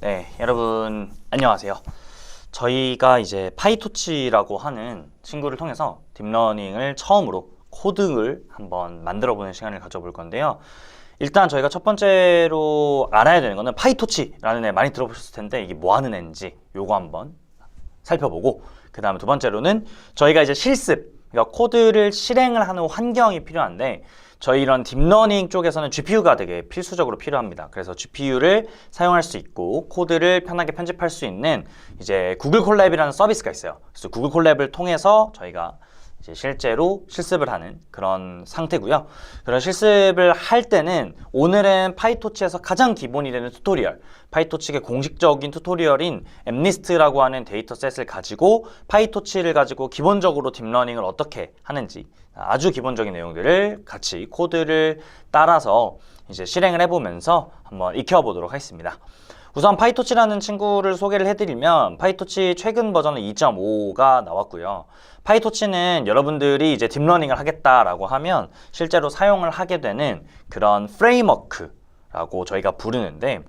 네, 여러분 안녕하세요. 저희가 이제 파이토치라고 하는 친구를 통해서 딥러닝을 처음으로 코드를 한번 만들어 보는 시간을 가져볼 건데요. 일단 저희가 첫 번째로 알아야 되는 거는 파이토치라는 애 많이 들어보셨을 텐데 이게 뭐 하는 애인지 요거 한번 살펴보고, 그 다음에 두 번째로는 저희가 이제 실습, 그러니까 코드를 실행을 하는 환경이 필요한데, 저희 이런 딥러닝 쪽에서는 GPU가 되게 필수적으로 필요합니다. 그래서 GPU를 사용할 수 있고 코드를 편하게 편집할 수 있는 이제 구글 콜랩이라는 서비스가 있어요. 그래서 구글 콜랩을 통해서 저희가 이제 실제로 실습을 하는 그런 상태고요. 그런 실습을 할 때는 오늘은 파이토치에서 가장 기본이 되는 튜토리얼, 파이토치의 공식적인 튜토리얼인 엠니스트라고 하는 데이터셋을 가지고 파이토치를 가지고 기본적으로 딥러닝을 어떻게 하는지 아주 기본적인 내용들을 같이 코드를 따라서 이제 실행을 해보면서 한번 익혀보도록 하겠습니다. 우선 파이토치라는 친구를 소개를 해드리면, 파이토치 최근 버전은 2.5가 나왔고요. 파이토치는 여러분들이 이제 딥러닝을 하겠다라고 하면 실제로 사용을 하게 되는 그런 프레임워크라고 저희가 부르는데,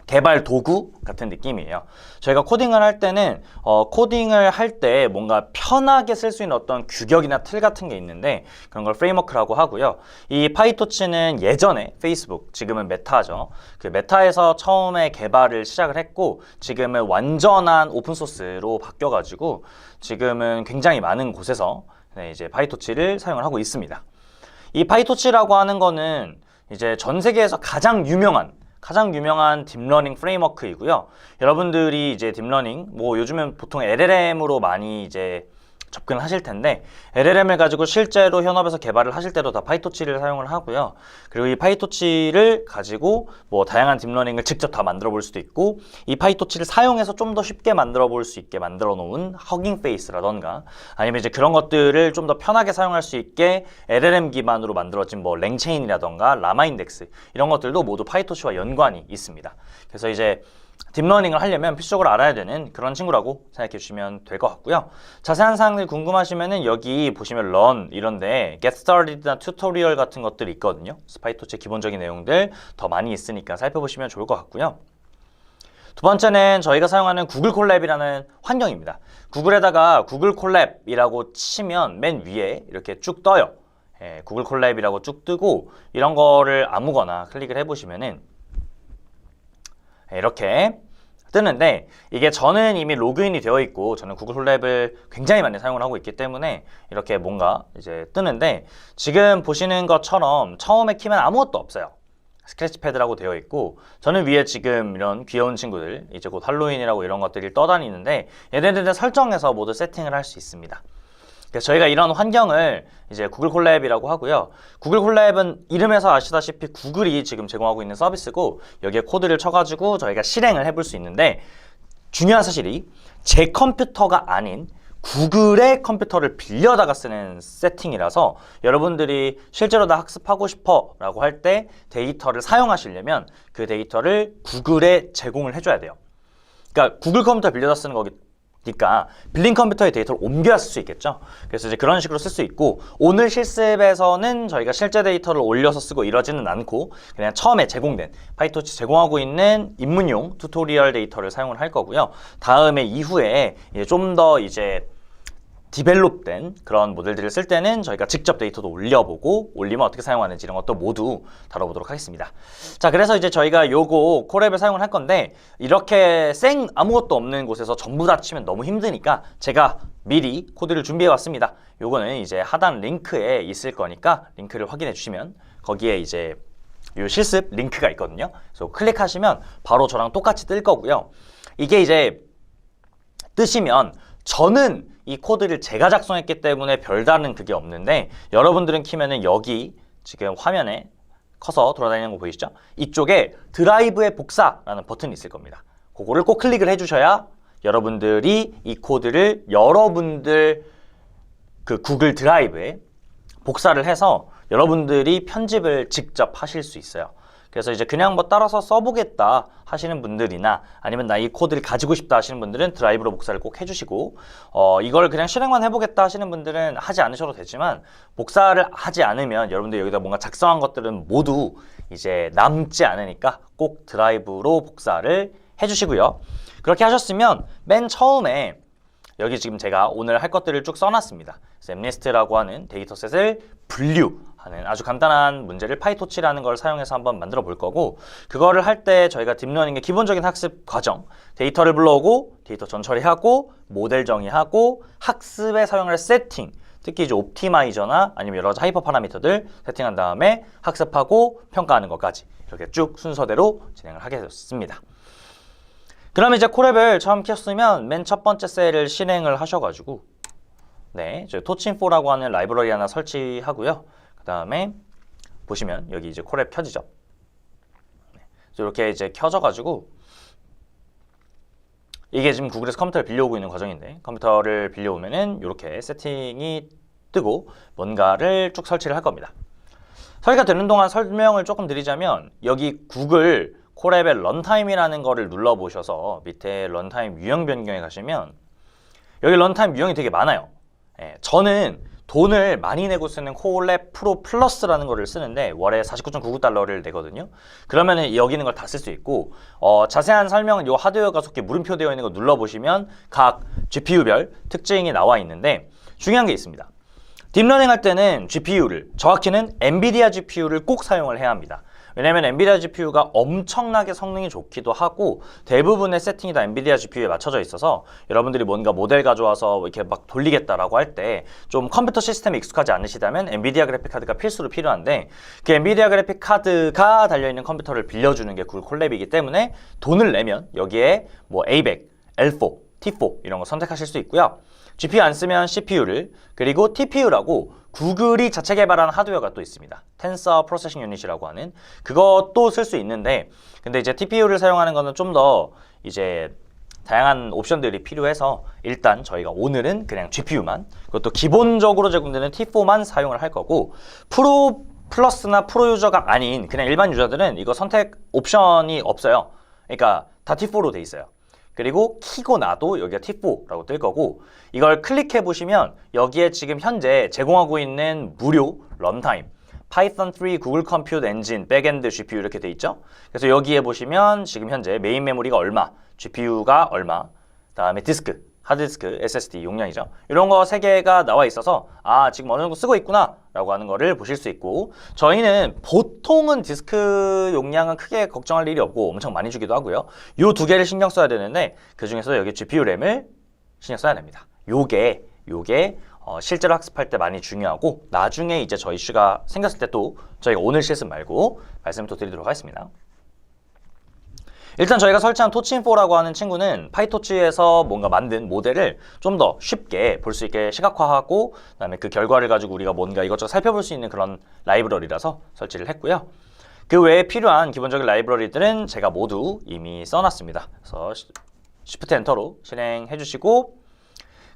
개발 도구 같은 느낌이에요. 저희가 코딩을 할 때는 코딩을 할 때 뭔가 편하게 쓸 수 있는 어떤 규격이나 틀 같은 게 있는데 그런 걸 프레임워크라고 하고요. 이 파이토치는 예전에 페이스북, 지금은 메타죠. 그 메타에서 처음에 개발을 시작을 했고 지금은 완전한 오픈소스로 바뀌어가지고 지금은 굉장히 많은 곳에서 이제 파이토치를 사용을 하고 있습니다. 이 파이토치라고 하는 거는 이제 전 세계에서 가장 유명한 딥러닝 프레임워크이고요. 여러분들이 이제 딥러닝, 뭐 요즘은 보통 LLM으로 많이 이제 접근을 하실 텐데, LLM을 가지고 실제로 현업에서 개발을 하실 때도 다 파이토치를 사용을 하고요. 그리고 이 파이토치를 가지고 뭐 다양한 딥러닝을 직접 다 만들어 볼 수도 있고, 이 파이토치를 사용해서 좀 더 쉽게 만들어 볼 수 있게 만들어 놓은 허깅 페이스라던가, 아니면 이제 그런 것들을 좀 더 편하게 사용할 수 있게 LLM 기반으로 만들어진 뭐 랭체인이라던가 라마 인덱스, 이런 것들도 모두 파이토치와 연관이 있습니다. 그래서 이제 딥러닝을 하려면 필수적으로 알아야 되는 그런 친구라고 생각해 주시면 될 것 같고요. 자세한 사항들 궁금하시면은 여기 보시면 Learn 이런데 Get Started나 튜토리얼 같은 것들이 있거든요. 파이토치의 기본적인 내용들 더 많이 있으니까 살펴보시면 좋을 것 같고요. 두 번째는 저희가 사용하는 구글 콜랩이라는 환경입니다. 구글에다가 구글 콜랩이라고 치면 맨 위에 이렇게 쭉 떠요. 구글 콜랩이라고 쭉 뜨고 이런 거를 아무거나 클릭을 해보시면은 이렇게 뜨는데, 이게 저는 이미 로그인이 되어 있고 저는 구글 콜랩을 굉장히 많이 사용을 하고 있기 때문에 이렇게 뭔가 이제 뜨는데, 지금 보시는 것처럼 처음에 키면 아무것도 없어요. 스크래치 패드라고 되어 있고, 저는 위에 지금 이런 귀여운 친구들, 이제 곧 할로윈이라고 이런 것들이 떠다니는데 얘네들은 설정해서 모두 세팅을 할 수 있습니다. 그래서 저희가 이런 환경을 이제 구글 콜랩이라고 하고요. 구글 콜랩은 이름에서 아시다시피 구글이 지금 제공하고 있는 서비스고, 여기에 코드를 쳐가지고 저희가 실행을 해볼 수 있는데, 중요한 사실이 제 컴퓨터가 아닌 구글의 컴퓨터를 빌려다가 쓰는 세팅이라서 여러분들이 실제로 다 학습하고 싶어 라고 할 때 데이터를 사용하시려면 그 데이터를 구글에 제공을 해줘야 돼요. 그러니까 구글 컴퓨터 빌려다 쓰는 거니까 빌린 컴퓨터의 데이터를 옮겨야 쓸 수 있겠죠. 그래서 이제 그런 식으로 쓸 수 있고, 오늘 실습에서는 저희가 실제 데이터를 올려서 쓰고 이러지는 않고 그냥 처음에 제공된 파이토치 제공하고 있는 입문용 튜토리얼 데이터를 사용을 할 거고요. 다음에 이후에 좀 더 이제 디벨롭된 그런 모델들을 쓸 때는 저희가 직접 데이터도 올려보고 올리면 어떻게 사용하는지 이런 것도 모두 다뤄보도록 하겠습니다. 자, 그래서 이제 저희가 요거 콜랩을 사용을 할 건데, 이렇게 생 아무것도 없는 곳에서 전부 다 치면 너무 힘드니까 제가 미리 코드를 준비해 왔습니다. 요거는 이제 하단 링크에 있을 거니까 링크를 확인해 주시면 거기에 이제 요 실습 링크가 있거든요. 그래서 클릭하시면 바로 저랑 똑같이 뜰 거고요. 이게 이제 뜨시면 저는 이 코드를 제가 작성했기 때문에 별다른 그게 없는데, 여러분들은 키면은 여기 지금 화면에 커서 돌아다니는 거 보이시죠? 이쪽에 드라이브의 복사라는 버튼이 있을 겁니다. 그거를 꼭 클릭을 해주셔야 여러분들이 이 코드를 여러분들 그 구글 드라이브에 복사를 해서 여러분들이 편집을 직접 하실 수 있어요. 그래서 이제 그냥 뭐 따라서 써보겠다 하시는 분들이나 아니면 나 이 코드를 가지고 싶다 하시는 분들은 드라이브로 복사를 꼭 해주시고, 이걸 그냥 실행만 해보겠다 하시는 분들은 하지 않으셔도 되지만, 복사를 하지 않으면 여러분들 여기다 뭔가 작성한 것들은 모두 이제 남지 않으니까 꼭 드라이브로 복사를 해주시고요. 그렇게 하셨으면 맨 처음에 여기 지금 제가 오늘 할 것들을 쭉 써놨습니다. 엠리스트라고 하는 데이터셋을 분류하는 아주 간단한 문제를 파이토치라는 걸 사용해서 한번 만들어 볼 거고, 그거를 할 때 저희가 딥러닝의 기본적인 학습 과정, 데이터를 불러오고 데이터 전처리하고 모델 정의하고 학습에 사용할 세팅, 특히 이제 옵티마이저나 아니면 여러 가지 하이퍼 파라미터들 세팅한 다음에 학습하고 평가하는 것까지 이렇게 쭉 순서대로 진행을 하게 됐습니다. 그러면 이제 콜앱을 처음 켰으면 맨 첫 번째 셀을 실행을 하셔가지고, 네, 저희 토친4라고 하는 라이브러리 하나 설치하고요. 그 다음에 보시면 여기 이제 콜앱 켜지죠. 네, 이렇게 이제 켜져가지고, 이게 지금 구글에서 컴퓨터를 빌려오고 있는 과정인데, 컴퓨터를 빌려오면은 이렇게 세팅이 뜨고 뭔가를 쭉 설치를 할 겁니다. 설치가 되는 동안 설명을 조금 드리자면, 여기 구글 콜앱의 런타임이라는 거를 눌러보셔서 밑에 런타임 유형 변경에 가시면 여기 런타임 유형이 되게 많아요. 저는 돈을 많이 내고 쓰는 콜앱 프로 플러스라는 거를 쓰는데 월에 49.99달러를 내거든요. 그러면 여기 있는 걸 다 쓸 수 있고, 자세한 설명은 이 하드웨어 가속기 물음표 되어 있는 거 눌러보시면 각 GPU별 특징이 나와 있는데, 중요한 게 있습니다. 딥러닝 할 때는 GPU를, 정확히는 엔비디아 GPU를 꼭 사용을 해야 합니다. 왜냐면 엔비디아 GPU가 엄청나게 성능이 좋기도 하고 대부분의 세팅이 다 엔비디아 GPU에 맞춰져 있어서 여러분들이 뭔가 모델 가져와서 이렇게 막 돌리겠다라고 할 때 좀 컴퓨터 시스템에 익숙하지 않으시다면 엔비디아 그래픽 카드가 필수로 필요한데, 그 엔비디아 그래픽 카드가 달려있는 컴퓨터를 빌려주는 게 구글 콜랩이기 때문에 돈을 내면 여기에 뭐 A100, L4, T4 이런 거 선택하실 수 있고요. GPU 안 쓰면 CPU를, 그리고 TPU라고 구글이 자체 개발한 하드웨어가 또 있습니다. 텐서 프로세싱 유닛이라고 하는 그것도 쓸 수 있는데, 근데 이제 TPU를 사용하는 거는 좀 더 이제 다양한 옵션들이 필요해서 일단 저희가 오늘은 그냥 GPU만, 그것도 기본적으로 제공되는 T4만 사용을 할 거고, 프로 플러스나 프로 유저가 아닌 그냥 일반 유저들은 이거 선택 옵션이 없어요. 그러니까 다 T4로 돼 있어요. 그리고 키고 나도 여기가 T4라고 뜰 거고, 이걸 클릭해 보시면 여기에 지금 현재 제공하고 있는 무료 런타임 파이썬 3 구글 컴퓨트 엔진 백엔드 GPU 이렇게 돼 있죠. 그래서 여기에 보시면 지금 현재 메인 메모리가 얼마, GPU가 얼마, 다음에 디스크, 하드디스크, SSD 용량이죠. 이런 거 3개가 나와 있어서 아, 지금 어느 정도 쓰고 있구나 라고 하는 거를 보실 수 있고, 저희는 보통은 디스크 용량은 크게 걱정할 일이 없고 엄청 많이 주기도 하고요. 요 2개를 신경 써야 되는데 그 중에서 여기 GPU 램을 신경 써야 됩니다. 요게 실제로 학습할 때 많이 중요하고, 나중에 이제 저 이슈가 생겼을 때 또 저희가 오늘 실습 말고 말씀을 또 드리도록 하겠습니다. 일단 저희가 설치한 토친4라고 하는 친구는 파이토치에서 뭔가 만든 모델을 좀 더 쉽게 볼 수 있게 시각화하고, 그다음에 그 결과를 가지고 우리가 뭔가 이것저것 살펴볼 수 있는 그런 라이브러리라서 설치를 했고요. 그 외에 필요한 기본적인 라이브러리들은 제가 모두 이미 써놨습니다. 그래서 Shift 엔터로 실행해 주시고,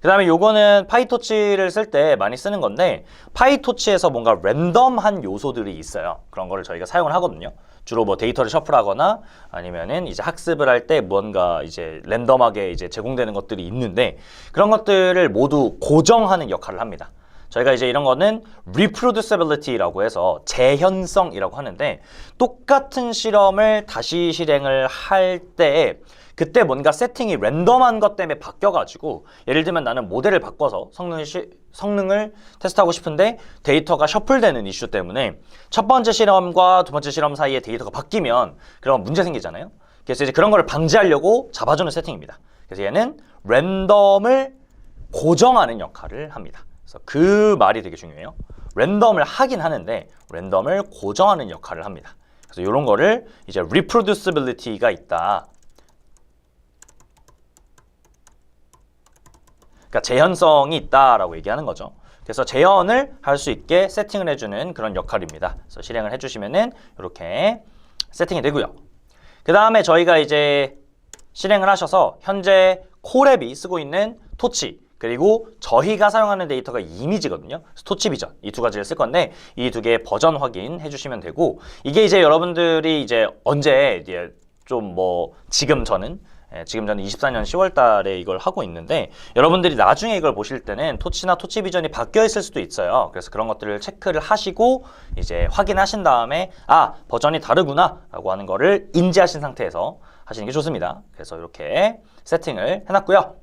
그 다음에 요거는 파이토치를 쓸 때 많이 쓰는 건데, 파이토치에서 뭔가 랜덤한 요소들이 있어요. 그런 거를 저희가 사용을 하거든요. 주로 뭐 데이터를 셔플하거나 아니면은 이제 학습을 할 때 뭔가 이제 랜덤하게 이제 제공되는 것들이 있는데, 그런 것들을 모두 고정하는 역할을 합니다. 저희가 이제 이런 거는 reproducibility라고 해서 재현성이라고 하는데, 똑같은 실험을 다시 실행을 할 때 그때 뭔가 세팅이 랜덤한 것 때문에 바뀌어가지고, 예를 들면 나는 모델을 바꿔서 성능을 테스트하고 싶은데 데이터가 셔플되는 이슈 때문에 첫 번째 실험과 두 번째 실험 사이에 데이터가 바뀌면 그런 문제 생기잖아요. 그래서 이제 그런 걸 방지하려고 잡아주는 세팅입니다. 그래서 얘는 랜덤을 고정하는 역할을 합니다. 그래서 그 말이 되게 중요해요. 랜덤을 하긴 하는데 랜덤을 고정하는 역할을 합니다. 그래서 이런 거를 이제 reproducibility가 있다. 그러니까 재현성이 있다라고 얘기하는 거죠. 그래서 재현을 할 수 있게 세팅을 해주는 그런 역할입니다. 그래서 실행을 해주시면은 이렇게 세팅이 되고요. 그 다음에 저희가 이제 실행을 하셔서 현재 콜앱이 쓰고 있는 토치, 그리고 저희가 사용하는 데이터가 이미지거든요. 토치 비전, 이 2가지를 쓸 건데 이 2개의 버전 확인해 주시면 되고, 이게 이제 여러분들이 이제 언제 이제 좀 뭐 지금 저는 24년 10월 달에 이걸 하고 있는데, 여러분들이 나중에 이걸 보실 때는 토치나 토치 비전이 바뀌어 있을 수도 있어요. 그래서 그런 것들을 체크를 하시고 이제 확인하신 다음에 아, 버전이 다르구나 라고 하는 거를 인지하신 상태에서 하시는 게 좋습니다. 그래서 이렇게 세팅을 해놨고요.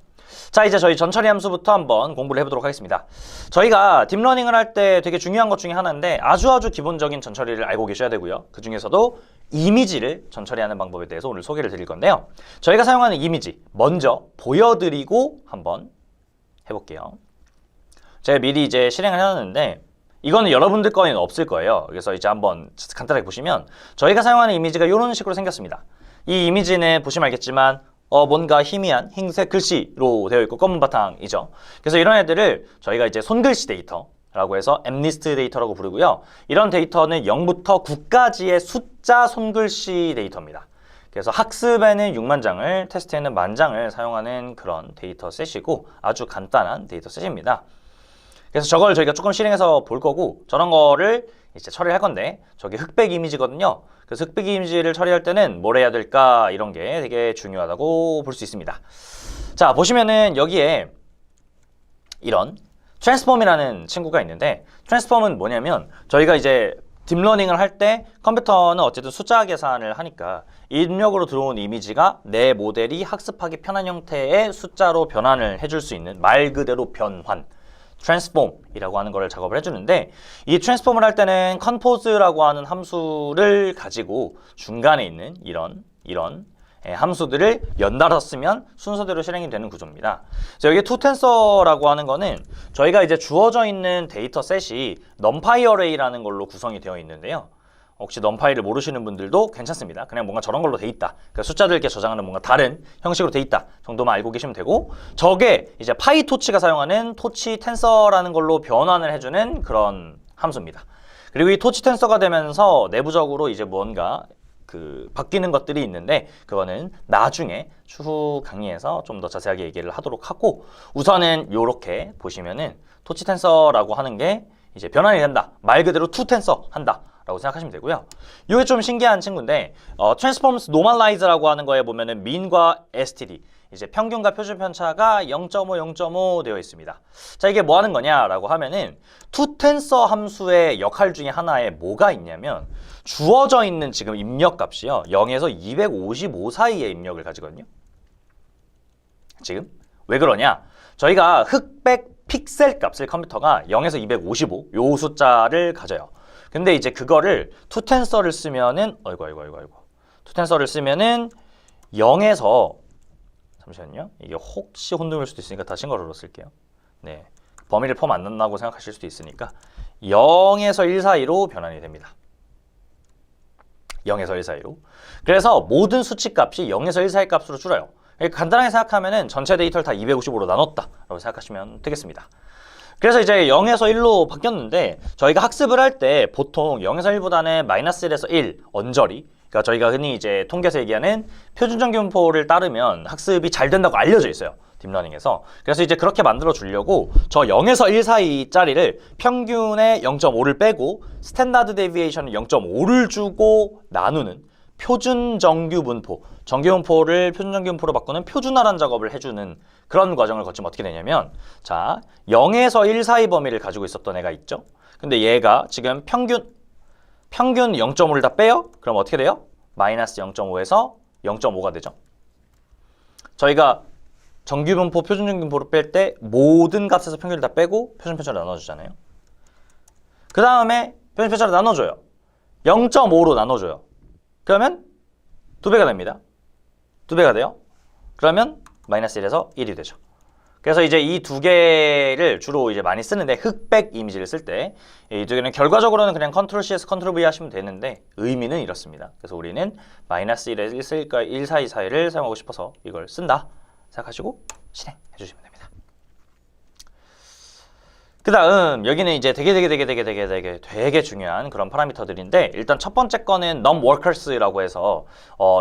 자, 이제 저희 전처리 함수부터 한번 공부를 해보도록 하겠습니다. 저희가 딥러닝을 할 때 되게 중요한 것 중에 하나인데 아주 기본적인 전처리를 알고 계셔야 되고요. 그 중에서도 이미지를 전처리하는 방법에 대해서 오늘 소개를 드릴 건데요. 저희가 사용하는 이미지 먼저 보여드리고 한번 해볼게요. 제가 미리 이제 실행을 해놨는데 이거는 여러분들 거에는 없을 거예요. 그래서 이제 한번 간단하게 보시면 저희가 사용하는 이미지가 이런 식으로 생겼습니다. 이 이미지는 보시면 알겠지만 뭔가 희미한 흰색 글씨로 되어 있고 검은 바탕이죠. 그래서 이런 애들을 저희가 이제 손글씨 데이터라고 해서 엠리스트 데이터라고 부르고요. 이런 데이터는 0부터 9까지의 숫자 손글씨 데이터입니다. 그래서 학습에는 6만 장을, 테스트에는 10,000장을 사용하는 그런 데이터 셋이고 아주 간단한 데이터 셋입니다. 그래서 저걸 저희가 조금 실행해서 볼 거고 저런 거를 이제 처리를 할 건데 저게 흑백 이미지거든요. 그래서 흑백 이미지를 처리할 때는 뭘 해야 될까 이런 게 되게 중요하다고 볼 수 있습니다. 자, 보시면은 여기에 이런 트랜스폼이라는 친구가 있는데 트랜스폼은 뭐냐면 저희가 이제 딥러닝을 할 때 컴퓨터는 어쨌든 숫자 계산을 하니까 입력으로 들어온 이미지가 내 모델이 학습하기 편한 형태의 숫자로 변환을 해줄 수 있는 말 그대로 변환 트랜스폼이라고 하는 거를 작업을 해주는데 이 트랜스폼을 할 때는 compose라고 하는 함수를 가지고 중간에 있는 이런 함수들을 연달아 쓰면 순서대로 실행이 되는 구조입니다. 그래서 여기 toTensor라고 하는 거는 저희가 이제 주어져 있는 데이터 셋이 numpy array라는 걸로 구성이 되어 있는데요. 혹시 numpy를 모르시는 분들도 괜찮습니다. 그냥 뭔가 저런 걸로 돼 있다. 그러니까 숫자들 이렇게 저장하는 뭔가 다른 형식으로 돼 있다 정도만 알고 계시면 되고 저게 이제 파이토치가 사용하는 토치 텐서라는 걸로 변환을 해주는 그런 함수입니다. 그리고 이 토치 텐서가 되면서 내부적으로 이제 뭔가 바뀌는 것들이 있는데 그거는 나중에 추후 강의에서 좀 더 자세하게 얘기를 하도록 하고 우선은 요렇게 보시면은 토치 텐서라고 하는 게 이제 변환이 된다. 말 그대로 투 텐서 한다. 라고 생각하시면 되고요. 이게 좀 신기한 친구인데 Transforms Normalize라고 하는 거에 보면은 mean과 std 이제 평균과 표준 편차가 0.5, 0.5 되어 있습니다. 자, 이게 뭐 하는 거냐라고 하면은 toTensor 함수의 역할 중에 하나에 뭐가 있냐면 주어져 있는 지금 입력 값이요 0에서 255 사이의 입력을 가지거든요. 지금 왜 그러냐? 저희가 흑백 픽셀 값을 컴퓨터가 0에서 255 요 숫자를 가져요. 근데 이제 그거를 투텐서를 쓰면은 투텐서를 쓰면은 0에서 잠시만요. 이게 혹시 혼동일 수도 있으니까 다시 걸어 쓸게요. 네. 범위를 포함 안 난다고 생각하실 수도 있으니까 0에서 1 사이로 변환이 됩니다. 0에서 1 사이로. 그래서 모든 수치 값이 0에서 1 사이 값으로 줄어요. 간단하게 생각하면은 전체 데이터를 다 255로 나눴다라고 생각하시면 되겠습니다. 그래서 이제 0에서 1로 바뀌었는데 저희가 학습을 할 때 보통 0에서 1보다는 -1에서 1 언저리 그러니까 저희가 흔히 이제 통계에서 얘기하는 표준정규분포를 따르면 학습이 잘 된다고 알려져 있어요. 딥러닝에서. 그래서 이제 그렇게 만들어 주려고 저 0에서 1 사이짜리를 평균의 0.5를 빼고 스탠다드 데비에이션은 0.5를 주고 나누는 표준정규분포 정규분포를 표준정규분포로 바꾸는 표준화란 작업을 해주는 그런 과정을 거치면 어떻게 되냐면 자 0에서 1 사이 범위를 가지고 있었던 애가 있죠. 근데 얘가 지금 평균 0.5를 다 빼요? 그럼 어떻게 돼요? 마이너스 0.5에서 0.5가 되죠. 저희가 정규분포, 표준정규분포를 뺄 때 모든 값에서 평균을 다 빼고 표준편차를 나눠주잖아요. 그 다음에 표준편차를 나눠줘요. 0.5로 나눠줘요. 그러면 2배가 됩니다. 2배가 돼요. 그러면 마이너스 1에서 1이 되죠. 그래서 이제 이 두 개를 주로 이제 많이 쓰는데 흑백 이미지를 쓸 때 이 두 개는 결과적으로는 그냥 컨트롤 CS 컨트롤 V 하시면 되는데 의미는 이렇습니다. 그래서 우리는 마이너스 1에서 1 사이를 사용하고 싶어서 이걸 쓴다 생각하시고 실행해 주시면 됩니다. 그 다음 여기는 이제 되게 중요한 그런 파라미터들인데 일단 첫 번째 거는 numWorkers라고 해서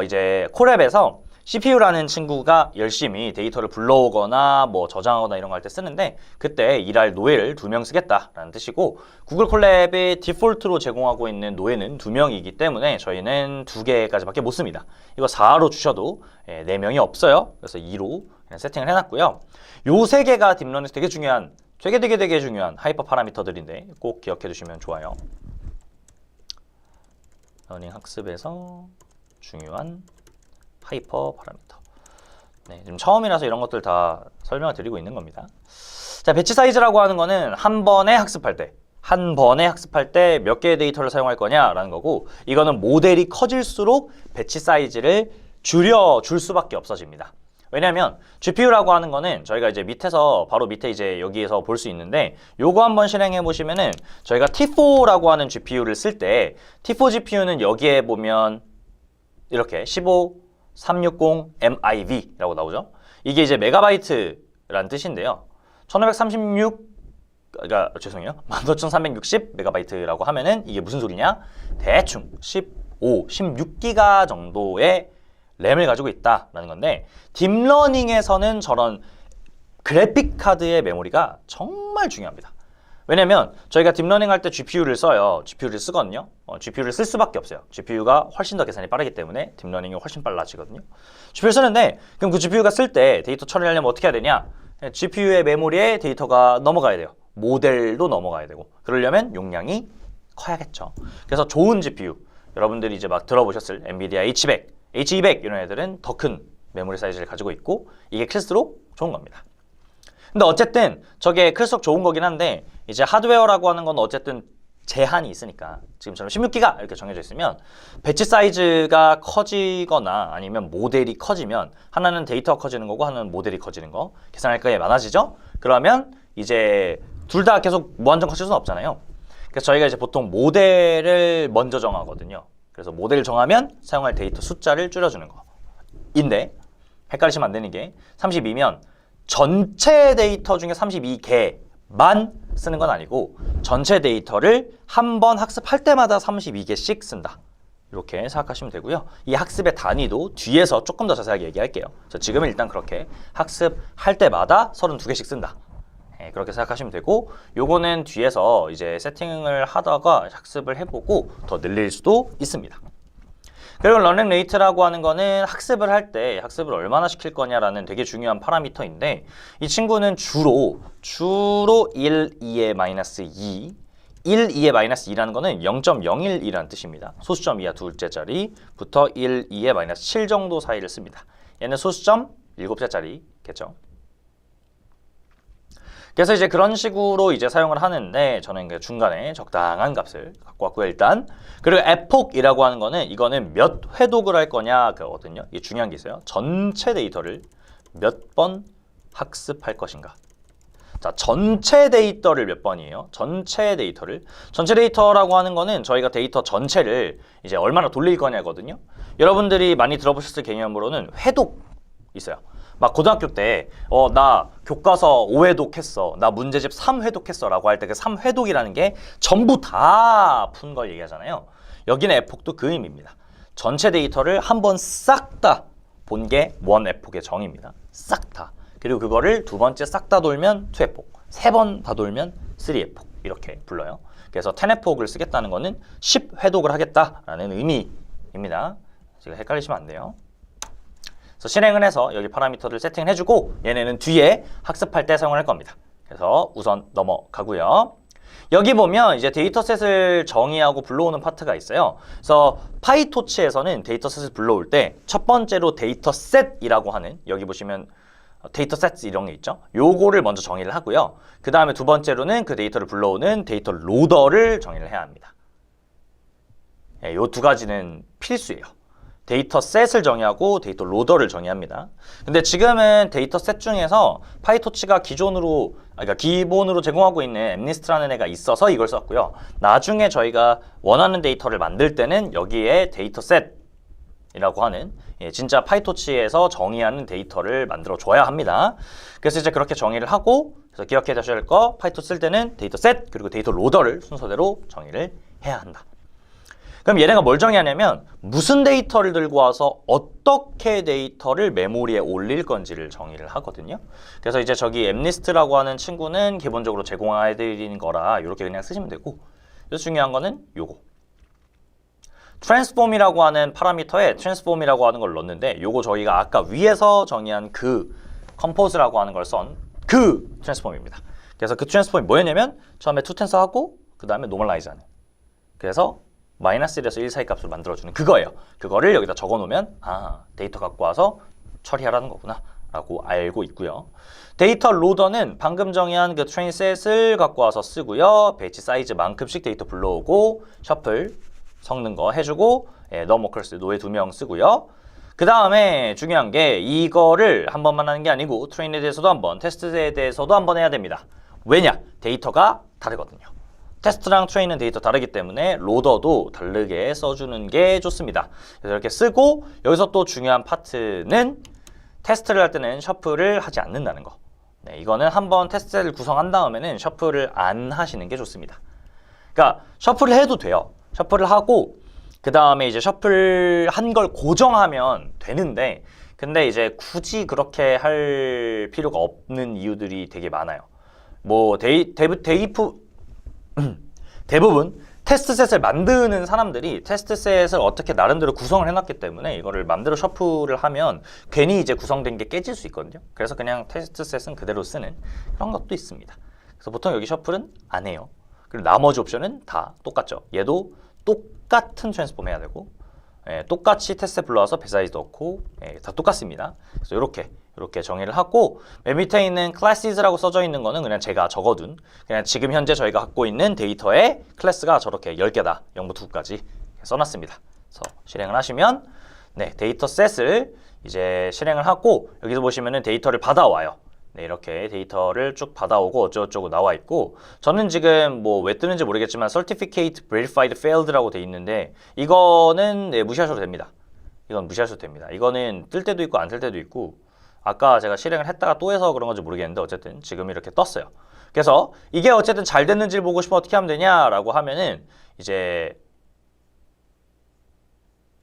이제 콜앱에서 CPU라는 친구가 열심히 데이터를 불러오거나 뭐 저장하거나 이런 거 할 때 쓰는데 그때 일할 노예를 2명 쓰겠다라는 뜻이고 구글 콜랩이 디폴트로 제공하고 있는 노예는 2명이기 때문에 저희는 2개까지밖에 못 씁니다. 이거 4로 주셔도 4명이 없어요. 그래서 2로 그냥 세팅을 해놨고요. 요 3개가 딥러닝에서 되게 중요한 되게 중요한 하이퍼 파라미터들인데 꼭 기억해 두시면 좋아요. 러닝 학습에서 중요한 하이퍼 파라미터. 네, 지금 처음이라서 이런 것들 다 설명을 드리고 있는 겁니다. 자, 배치 사이즈라고 하는 거는 한 번에 학습할 때 몇 개의 데이터를 사용할 거냐라는 거고, 이거는 모델이 커질수록 배치 사이즈를 줄여줄 수밖에 없어집니다. 왜냐면 GPU라고 하는 거는 저희가 이제 밑에서 바로 밑에 이제 여기에서 볼 수 있는데, 요거 한번 실행해 보시면은 저희가 T4라고 하는 GPU를 쓸 때 T4 GPU는 여기에 보면 이렇게 15360 MIV라고 나오죠. 이게 이제 메가바이트라는 뜻인데요. 1560 메가바이트라고 하면은 이게 무슨 소리냐? 대충 16기가 정도의 램을 가지고 있다라는 건데, 딥러닝에서는 저런 그래픽 카드의 메모리가 정말 중요합니다. 왜냐면 저희가 딥러닝 할 때 GPU를 써요. GPU를 쓰거든요. GPU를 쓸 수밖에 없어요. GPU가 훨씬 더 계산이 빠르기 때문에 딥러닝이 훨씬 빨라지거든요. GPU를 쓰는데, 그럼 그 GPU가 쓸 때 데이터 처리를 하려면 어떻게 해야 되냐? GPU의 메모리에 데이터가 넘어가야 돼요. 모델도 넘어가야 되고, 그러려면 용량이 커야겠죠. 그래서 좋은 GPU, 여러분들이 이제 막 들어보셨을 엔비디아 H100, H200 이런 애들은 더 큰 메모리 사이즈를 가지고 있고, 이게 클수록 좋은 겁니다. 근데 어쨌든 저게 클수록 좋은 거긴 한데, 이제 하드웨어라고 하는 건 어쨌든 제한이 있으니까, 지금처럼 16기가 이렇게 정해져 있으면 배치 사이즈가 커지거나 아니면 모델이 커지면, 하나는 데이터가 커지는 거고 하나는 모델이 커지는 거, 계산할 게 많아지죠? 그러면 이제 둘 다 계속 무한정 커질 수는 없잖아요. 그래서 저희가 이제 보통 모델을 먼저 정하거든요. 그래서 모델을 정하면 사용할 데이터 숫자를 줄여주는 거인데, 헷갈리시면 안 되는 게 32면 전체 데이터 중에 32개만 쓰는 건 아니고 전체 데이터를 한 번 학습할 때마다 32개씩 쓴다. 이렇게 생각하시면 되고요. 이 학습의 단위도 뒤에서 조금 더 자세하게 얘기할게요. 지금은 일단 그렇게 학습할 때마다 32개씩 쓴다. 네, 그렇게 생각하시면 되고, 요거는 뒤에서 이제 세팅을 하다가 학습을 해보고 더 늘릴 수도 있습니다. 그리고 러닝 레이트라고 하는 거는 학습을 할 때 학습을 얼마나 시킬 거냐라는 되게 중요한 파라미터인데, 이 친구는 주로 1, 2의 마이너스 2, 1, 2의 마이너스 2라는 거는 0.01이라는 뜻입니다. 소수점 이하 둘째 자리부터 1, 2의 마이너스 7 정도 사이를 씁니다. 얘는 소수점 7째 자리겠죠. 그래서 이제 그런 식으로 이제 사용을 하는데, 저는 그 중간에 적당한 값을 갖고 왔고요, 일단. 그리고 에폭이라고 하는 거는, 이거는 몇 회독을 할 거냐 그거거든요. 이게 중요한 게 있어요. 전체 데이터를 몇 번 학습할 것인가. 자, 전체 데이터를 몇 번이에요? 전체 데이터라고 하는 거는 저희가 데이터 전체를 이제 얼마나 돌릴 거냐거든요. 여러분들이 많이 들어보셨을 개념으로는 회독 있어요. 막 고등학교 때 나 교과서 5회독 했어, 나 문제집 3회독 했어 라고 할 때 그 3회독이라는 게 전부 다 푼 걸 얘기하잖아요. 여기는 에폭도 그 의미입니다. 전체 데이터를 한번 싹 다 본 게 원 에폭의 정의입니다. 싹 다. 그리고 그거를 두 번째 싹 다 돌면 2에폭, 세 번 다 돌면 3에폭 이렇게 불러요. 그래서 10에폭을 쓰겠다는 거는 10회독을 하겠다라는 의미입니다. 지금 헷갈리시면 안 돼요. 그래서 실행을 해서 여기 파라미터를 세팅을 해주고, 얘네는 뒤에 학습할 때 사용을 할 겁니다. 그래서 우선 넘어가고요. 여기 보면 이제 데이터셋을 정의하고 불러오는 파트가 있어요. 그래서 파이토치에서는 데이터셋을 불러올 때 첫 번째로 데이터셋이라고 하는, 여기 보시면 데이터셋 이런 게 있죠. 요거를 먼저 정의를 하고요. 그 다음에 두 번째로는 그 데이터를 불러오는 데이터 로더를 정의를 해야 합니다. 요 두 가지는 필수예요. 데이터셋을 정의하고 데이터 로더를 정의합니다. 근데 지금은 데이터셋 중에서 파이토치가 기본으로 제공하고 있는 엠니스트라는 애가 있어서 이걸 썼고요. 나중에 저희가 원하는 데이터를 만들 때는 여기에 데이터셋이라고 하는 진짜 파이토치에서 정의하는 데이터를 만들어 줘야 합니다. 그래서 이제 그렇게 정의를 하고, 그래서 기억해 두셔야 할 거, 파이토치 쓸 때는 데이터셋 그리고 데이터 로더를 순서대로 정의를 해야 한다. 그럼 얘네가 뭘 정의하냐면, 무슨 데이터를 들고 와서 어떻게 데이터를 메모리에 올릴 건지를 정의를 하거든요. 그래서 이제 저기 엠니스트라고 하는 친구는 기본적으로 제공해드리는 거라 이렇게 그냥 쓰시면 되고, 그래서 중요한 거는 요거 트랜스폼이라고 하는 파라미터에 트랜스폼이라고 하는 걸 넣었는데, 요거 저희가 아까 위에서 정의한 그 컴포즈라고 하는 걸 쓴 그 트랜스폼입니다. 그래서 그 트랜스폼이 뭐였냐면 처음에 투텐서 하고 그 다음에 노멀라이즈 하는, 그래서 -1에서 1 사이 값을 만들어주는 그거예요. 그거를 여기다 적어놓으면 데이터 갖고 와서 처리하라는 거구나 라고 알고 있고요. 데이터 로더는 방금 정의한 그 트레인 셋을 갖고 와서 쓰고요. 배치 사이즈만큼씩 데이터 불러오고 셔플 섞는 거 해주고 넘워커스 노예 2명 쓰고요. 그 다음에 중요한 게 이거를 한 번만 하는 게 아니고 트레인에 대해서도 한번 테스트에 대해서도 한번 해야 됩니다. 왜냐? 데이터가 다르거든요. 테스트랑 트레인은 데이터 다르기 때문에 로더도 다르게 써주는 게 좋습니다. 그래서 이렇게 쓰고 여기서 또 중요한 파트는 테스트를 할 때는 셔플을 하지 않는다는 거. 네, 이거는 한번 테스트를 구성한 다음에는 셔플을 안 하시는 게 좋습니다. 그러니까 셔플을 해도 돼요. 셔플을 하고 그 다음에 이제 셔플 한 걸 고정하면 되는데 근데 이제 굳이 그렇게 할 필요가 없는 이유들이 되게 많아요. 뭐 대부분 테스트셋을 만드는 사람들이 테스트셋을 어떻게 나름대로 구성을 해놨기 때문에 이거를 맘대로 셔플을 하면 괜히 이제 구성된 게 깨질 수 있거든요. 그래서 그냥 테스트셋은 그대로 쓰는 그런 것도 있습니다. 그래서 보통 여기 셔플은 안 해요. 그리고 나머지 옵션은 다 똑같죠. 얘도 똑같은 트랜스폼 해야 되고 똑같이 테스트 불러와서 배사이즈 넣고 다 똑같습니다. 그래서 이렇게 정의를 하고 맨 밑에 있는 classes라고 써져 있는 거는 그냥 제가 적어둔 그냥 지금 현재 저희가 갖고 있는 데이터의 클래스가 저렇게 10개다. 0부터 9까지 써놨습니다. 그래서 실행을 하시면 데이터 셋을 이제 실행을 하고 여기서 보시면은 데이터를 받아와요. 이렇게 데이터를 쭉 받아오고 어쩌고저쩌고 나와 있고 저는 지금 뭐 왜 뜨는지 모르겠지만 Certificate Verified Failed라고 돼 있는데 이거는 무시하셔도 됩니다. 이건 무시하셔도 됩니다. 이거는 뜰 때도 있고 안 뜰 때도 있고 아까 제가 실행을 했다가 또 해서 그런 건지 모르겠는데 어쨌든 지금 이렇게 떴어요. 그래서 이게 어쨌든 잘 됐는지를 보고 싶으면 어떻게 하면 되냐라고 하면은 이제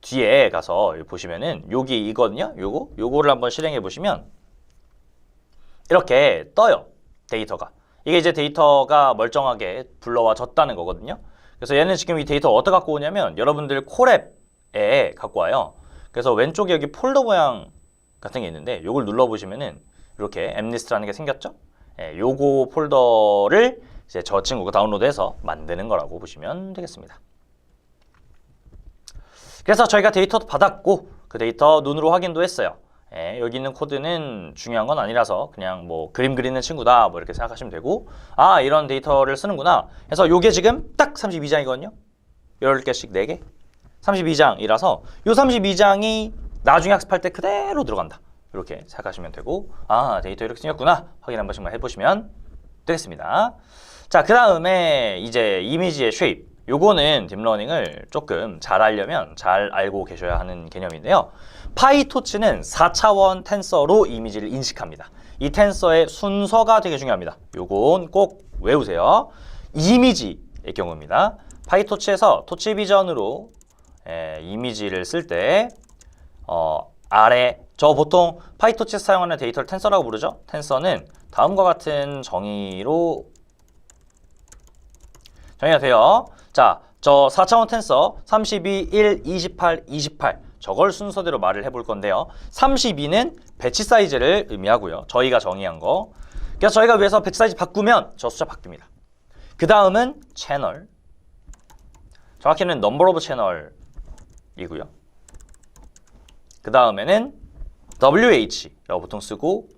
뒤에 가서 보시면은 여기 이거든요. 요거를 한번 실행해 보시면 이렇게 떠요. 데이터가. 이게 이제 데이터가 멀쩡하게 불러와졌다는 거거든요. 그래서 얘는 지금 이 데이터 어디다 갖고 오냐면 여러분들 콜앱에 갖고 와요. 그래서 왼쪽에 여기 폴더 모양 같은 게 있는데 요걸 눌러보시면은 이렇게 엠리스트라는 게 생겼죠? 요거 폴더를 이제 저 친구가 다운로드해서 만드는 거라고 보시면 되겠습니다. 그래서 저희가 데이터도 받았고 그 데이터 눈으로 확인도 했어요. 여기 있는 코드는 중요한 건 아니라서 그냥 뭐 그림 그리는 친구다 뭐 이렇게 생각하시면 되고 이런 데이터를 쓰는구나 해서 요게 지금 딱 32장이거든요 10개씩 4개 32장이라서 요 32장이 나중에 학습할 때 그대로 들어간다 이렇게 생각하시면 되고 데이터 이렇게 생겼구나 확인 한 번씩만 해보시면 되겠습니다. 자, 그 다음에 이제 이미지의 쉐입 요거는 딥러닝을 조금 잘 하려면 잘 알고 계셔야 하는 개념인데요. 파이토치는 4차원 텐서로 이미지를 인식합니다. 이 텐서의 순서가 되게 중요합니다. 요건 꼭 외우세요. 이미지의 경우입니다. 파이토치에서 토치 비전으로 이미지를 쓸 때 아래 저 보통 파이토치에서 사용하는 데이터를 텐서라고 부르죠. 텐서는 다음과 같은 정의로 정의가 돼요. 자, 저 4차원 텐서 32, 1, 28, 28 저걸 순서대로 말을 해볼 건데요. 32는 배치 사이즈를 의미하고요. 저희가 정의한 거. 그래서 저희가 위해서 배치 사이즈 바꾸면 저 숫자 바뀝니다. 그 다음은 채널. 정확히는 넘버 오브 채널이고요. 그 다음에는 WH라고 보통 쓰고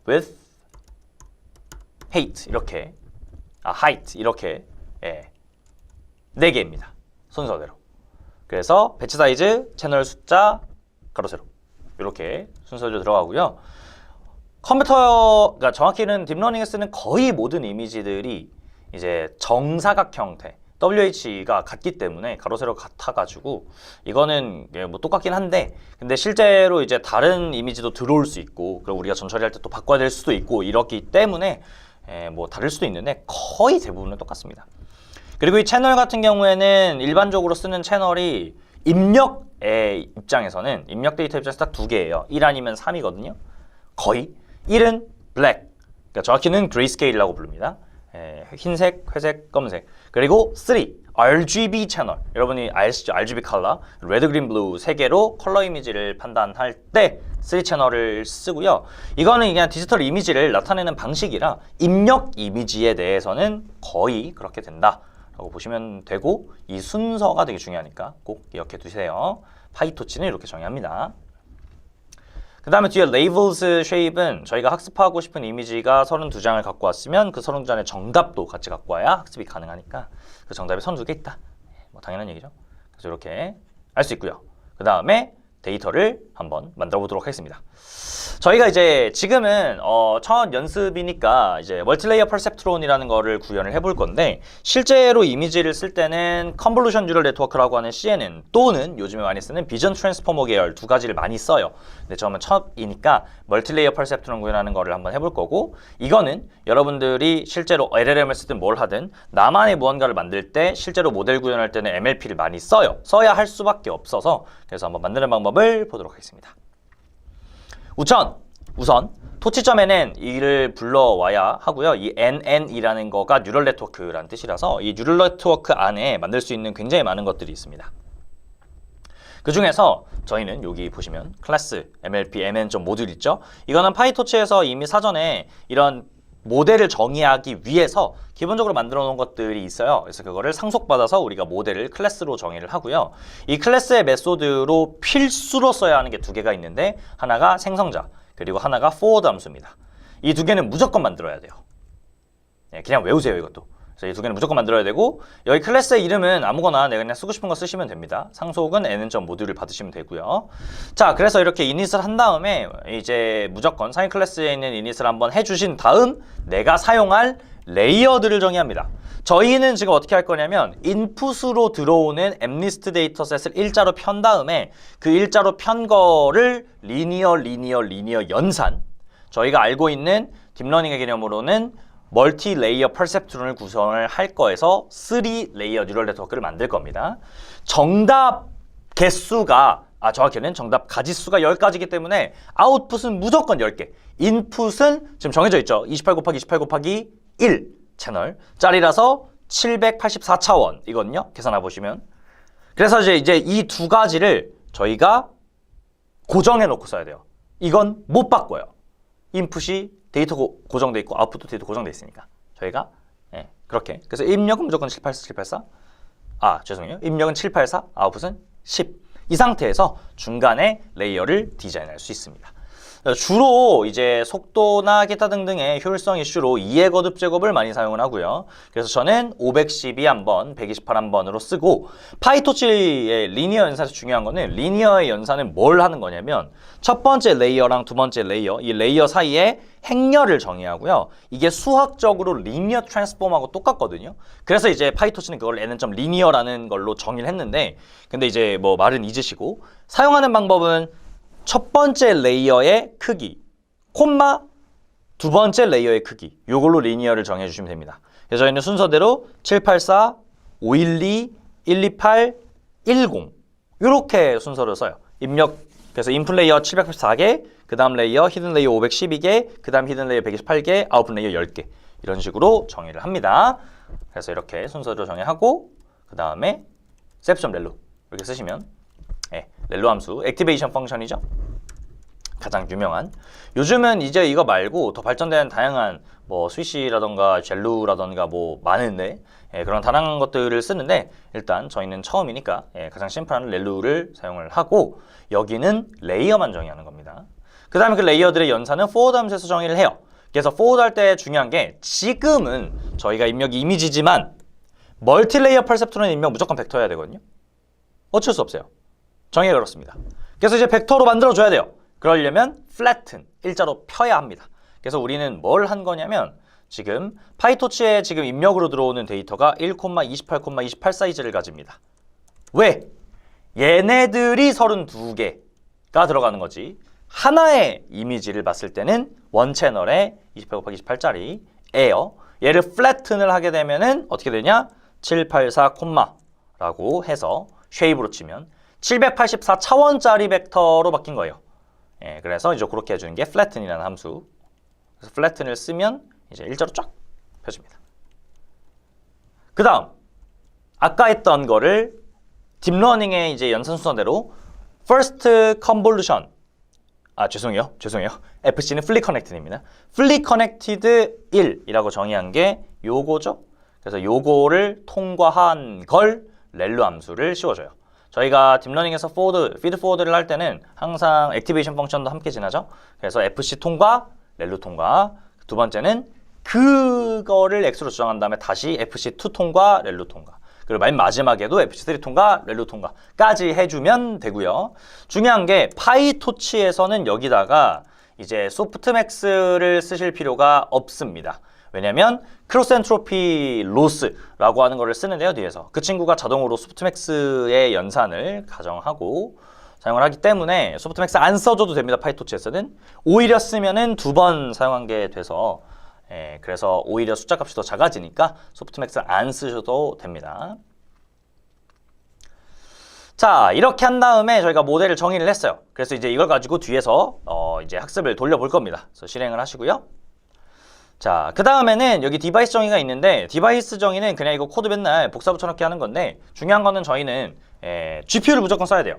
with, height 이렇게 height 이렇게 4개입니다. 순서대로. 그래서 배치 사이즈, 채널 숫자, 가로 세로 이렇게 순서대로 들어가고요. 그러니까 정확히는 딥러닝에 쓰는 거의 모든 이미지들이 이제 정사각 형태 WH가 같기 때문에 가로 세로 같아가지고 이거는 뭐 똑같긴 한데 근데 실제로 이제 다른 이미지도 들어올 수 있고 그리고 우리가 전처리할 때 또 바꿔야 될 수도 있고 이렇기 때문에 뭐 다를 수도 있는데 거의 대부분은 똑같습니다. 그리고 이 채널 같은 경우에는 일반적으로 쓰는 채널이 입력의 입장에서는 입력 데이터 입장에서 딱 2개예요. 1 아니면 3이거든요. 거의 1은 블랙, 그러니까 정확히는 그레이스케일이라고 부릅니다. 흰색, 회색, 검은색. 그리고 3, RGB 채널. 여러분이 아시죠? RGB 컬러, 레드, 그린, 블루 3개로 컬러 이미지를 판단할 때 3 채널을 쓰고요. 이거는 그냥 디지털 이미지를 나타내는 방식이라 입력 이미지에 대해서는 거의 그렇게 된다 하고 보시면 되고, 이 순서가 되게 중요하니까 꼭 기억해 두세요. 파이토치는 이렇게 정의합니다. 그 다음에 뒤에 labels shape은 저희가 학습하고 싶은 이미지가 32장을 갖고 왔으면 그 32장의 정답도 같이 갖고 와야 학습이 가능하니까 그 정답이 32개 있다. 뭐 당연한 얘기죠. 그래서 이렇게 알 수 있고요. 그 다음에 데이터를 한번 만들어 보도록 하겠습니다. 저희가 이제 지금은 첫 연습이니까 이제 멀티레이어 퍼셉트론이라는 거를 구현을 해볼 건데, 실제로 이미지를 쓸 때는 컨볼루션 뉴럴 네트워크라고 하는 CNN 또는 요즘에 많이 쓰는 비전 트랜스포머 계열 두 가지를 많이 써요. 근데 저는 첫이니까 멀티레이어 퍼셉트론 구현하는 거를 한번 해볼 거고, 이거는 여러분들이 실제로 LLM을 쓰든 뭘 하든 나만의 무언가를 만들 때 실제로 모델 구현할 때는 MLP를 많이 써야 할 수밖에 없어서, 그래서 한번 만드는 방법을 보도록 하겠습니다. 우선 토치.nn 이를 불러와야 하고요. 이 NN이라는 거가 뉴럴 네트워크라는 뜻이라서 이 뉴럴 네트워크 안에 만들 수 있는 굉장히 많은 것들이 있습니다. 그 중에서 저희는 여기 보시면 클래스 MLP MN 모듈 있죠. 이거는 파이토치에서 이미 사전에 이런 모델을 정의하기 위해서 기본적으로 만들어 놓은 것들이 있어요. 그래서 그거를 상속받아서 우리가 모델을 클래스로 정의를 하고요. 이 클래스의 메소드로 필수로 써야 하는 게 두 개가 있는데, 하나가 생성자, 그리고 하나가 forward 함수입니다. 이 두 개는 무조건 만들어야 돼요. 네, 그냥 외우세요, 이것도. 그래서 이 두 개는 무조건 만들어야 되고, 여기 클래스의 이름은 아무거나 내가 그냥 쓰고 싶은 거 쓰시면 됩니다. 상속은 nn.모듈을 받으시면 되고요. 자, 그래서 이렇게 이닛을 한 다음에 이제 무조건 상위 클래스에 있는 이닛을 한번 해주신 다음 내가 사용할 레이어들을 정의합니다. 저희는 지금 어떻게 할 거냐면 인풋으로 들어오는 mlist 데이터셋을 일자로 편 다음에 그 일자로 편 거를 리니어 연산, 저희가 알고 있는 딥러닝의 개념으로는 멀티 레이어 퍼셉트론을 구성을 할 거에서 3레이어 뉴럴 네트워크를 만들 겁니다. 정답 개수가 정확히는 정답 가지수가 10가지이기 때문에 아웃풋은 무조건 10개. 인풋은 지금 정해져 있죠. 28 곱하기 28 곱하기 1 채널 짜리라서 784차원 이거든요. 계산해 보시면. 그래서 이제 이 두 가지를 저희가 고정해 놓고 써야 돼요. 이건 못 바꿔요. 인풋이 데이터 고정돼 있고 아웃풋도 데이터 고정돼 있으니까 저희가 그렇게. 그래서 입력은 무조건 784. 죄송해요. 입력은 784, 아웃풋은 10. 이 상태에서 중간에 레이어를 디자인할 수 있습니다. 주로 이제 속도나 기타 등등의 효율성 이슈로 2의 거듭 제곱을 많이 사용을 하고요. 그래서 저는 512 한번, 128 한번으로 쓰고, 파이토치의 리니어 연산에서 중요한 거는 리니어의 연산은 뭘 하는 거냐면 첫 번째 레이어랑 두 번째 레이어, 이 레이어 사이에 행렬을 정의하고요. 이게 수학적으로 리니어 트랜스폼하고 똑같거든요. 그래서 이제 파이토치는 그걸 nn.linear라는 걸로 정의를 했는데, 근데 이제 뭐 말은 잊으시고 사용하는 방법은 첫 번째 레이어의 크기, 콤마 두 번째 레이어의 크기, 요걸로 리니어를 정해주시면 됩니다. 그래서 저희는 순서대로 784, 512, 128, 10 이렇게 순서를 써요. 입력, 그래서 인풋 레이어 784개, 그 다음 레이어 히든 레이어 512개, 그 다음 히든 레이어 128개, 아웃풋 레이어 10개 이런 식으로 정의를 합니다. 그래서 이렇게 순서로 정의하고 그 다음에 셉.렐로 이렇게 쓰시면 렐로 함수, 액티베이션 펑션이죠. 가장 유명한. 요즘은 이제 이거 말고 더 발전된 다양한 뭐 스위시라던가 젤루라던가 뭐 많은데 그런 다양한 것들을 쓰는데, 일단 저희는 처음이니까 가장 심플한 렐루를 사용을 하고, 여기는 레이어만 정의하는 겁니다. 그 다음에 그 레이어들의 연산은 forward 함수에서 정의를 해요. 그래서 forward 할 때 중요한 게, 지금은 저희가 입력이 이미지지만 멀티레이어 퍼셉트론 입력 무조건 벡터여야 되거든요. 어쩔 수 없어요. 정의가 그렇습니다. 그래서 이제 벡터로 만들어줘야 돼요. 그러려면 flatten, 일자로 펴야 합니다. 그래서 우리는 뭘 한 거냐면, 지금 파이토치에 지금 입력으로 들어오는 데이터가 1, 28, 28 사이즈를 가집니다. 왜? 얘네들이 32개가 들어가는 거지. 하나의 이미지를 봤을 때는 원 채널에 28 곱하기 28짜리예요. 얘를 flatten을 하게 되면은 어떻게 되냐? 784, 라고 해서 쉐입으로 치면 784차원짜리 벡터로 바뀐 거예요. 그래서 이제 그렇게 해주는 게 flatten이라는 함수. 그래서 flatten을 쓰면 이제 일자로 쫙 펴집니다. 그 다음 아까 했던 거를 딥러닝의 이제 연산 순서대로 first convolution, 죄송해요. FC는 fully connected입니다. fully connected 1이라고 정의한 게 요거죠. 그래서 요거를 통과한 걸 렐루 함수를 씌워줘요. 저희가 딥러닝에서 피드 포워드를 할 때는 항상 액티베이션 펑션도 함께 지나죠. 그래서 FC 통과, 렐루 통과. 두 번째는 그거를 x로 주장한 다음에 다시 FC2 통과, 렐루 통과. 그리고 맨 마지막에도 FC3 통과, 렐루 통과까지 해주면 되고요. 중요한 게 파이토치에서는 여기다가 이제 소프트맥스를 쓰실 필요가 없습니다. 왜냐면 크로스 엔트로피 로스라고 하는 거를 쓰는데요, 뒤에서. 그 친구가 자동으로 소프트맥스의 연산을 가정하고 사용을 하기 때문에 소프트맥스 안 써줘도 됩니다, 파이토치에서는. 오히려 쓰면은 2번 사용한 게 돼서 그래서 오히려 숫자 값이 더 작아지니까 소프트맥스 안 쓰셔도 됩니다. 자, 이렇게 한 다음에 저희가 모델을 정의를 했어요. 그래서 이제 이걸 가지고 뒤에서 이제 학습을 돌려볼 겁니다. 그래서 실행을 하시고요. 자, 그 다음에는 여기 디바이스 정의가 있는데, 디바이스 정의는 그냥 이거 코드 맨날 복사 붙여넣기 하는 건데, 중요한 거는 저희는 GPU를 무조건 써야 돼요.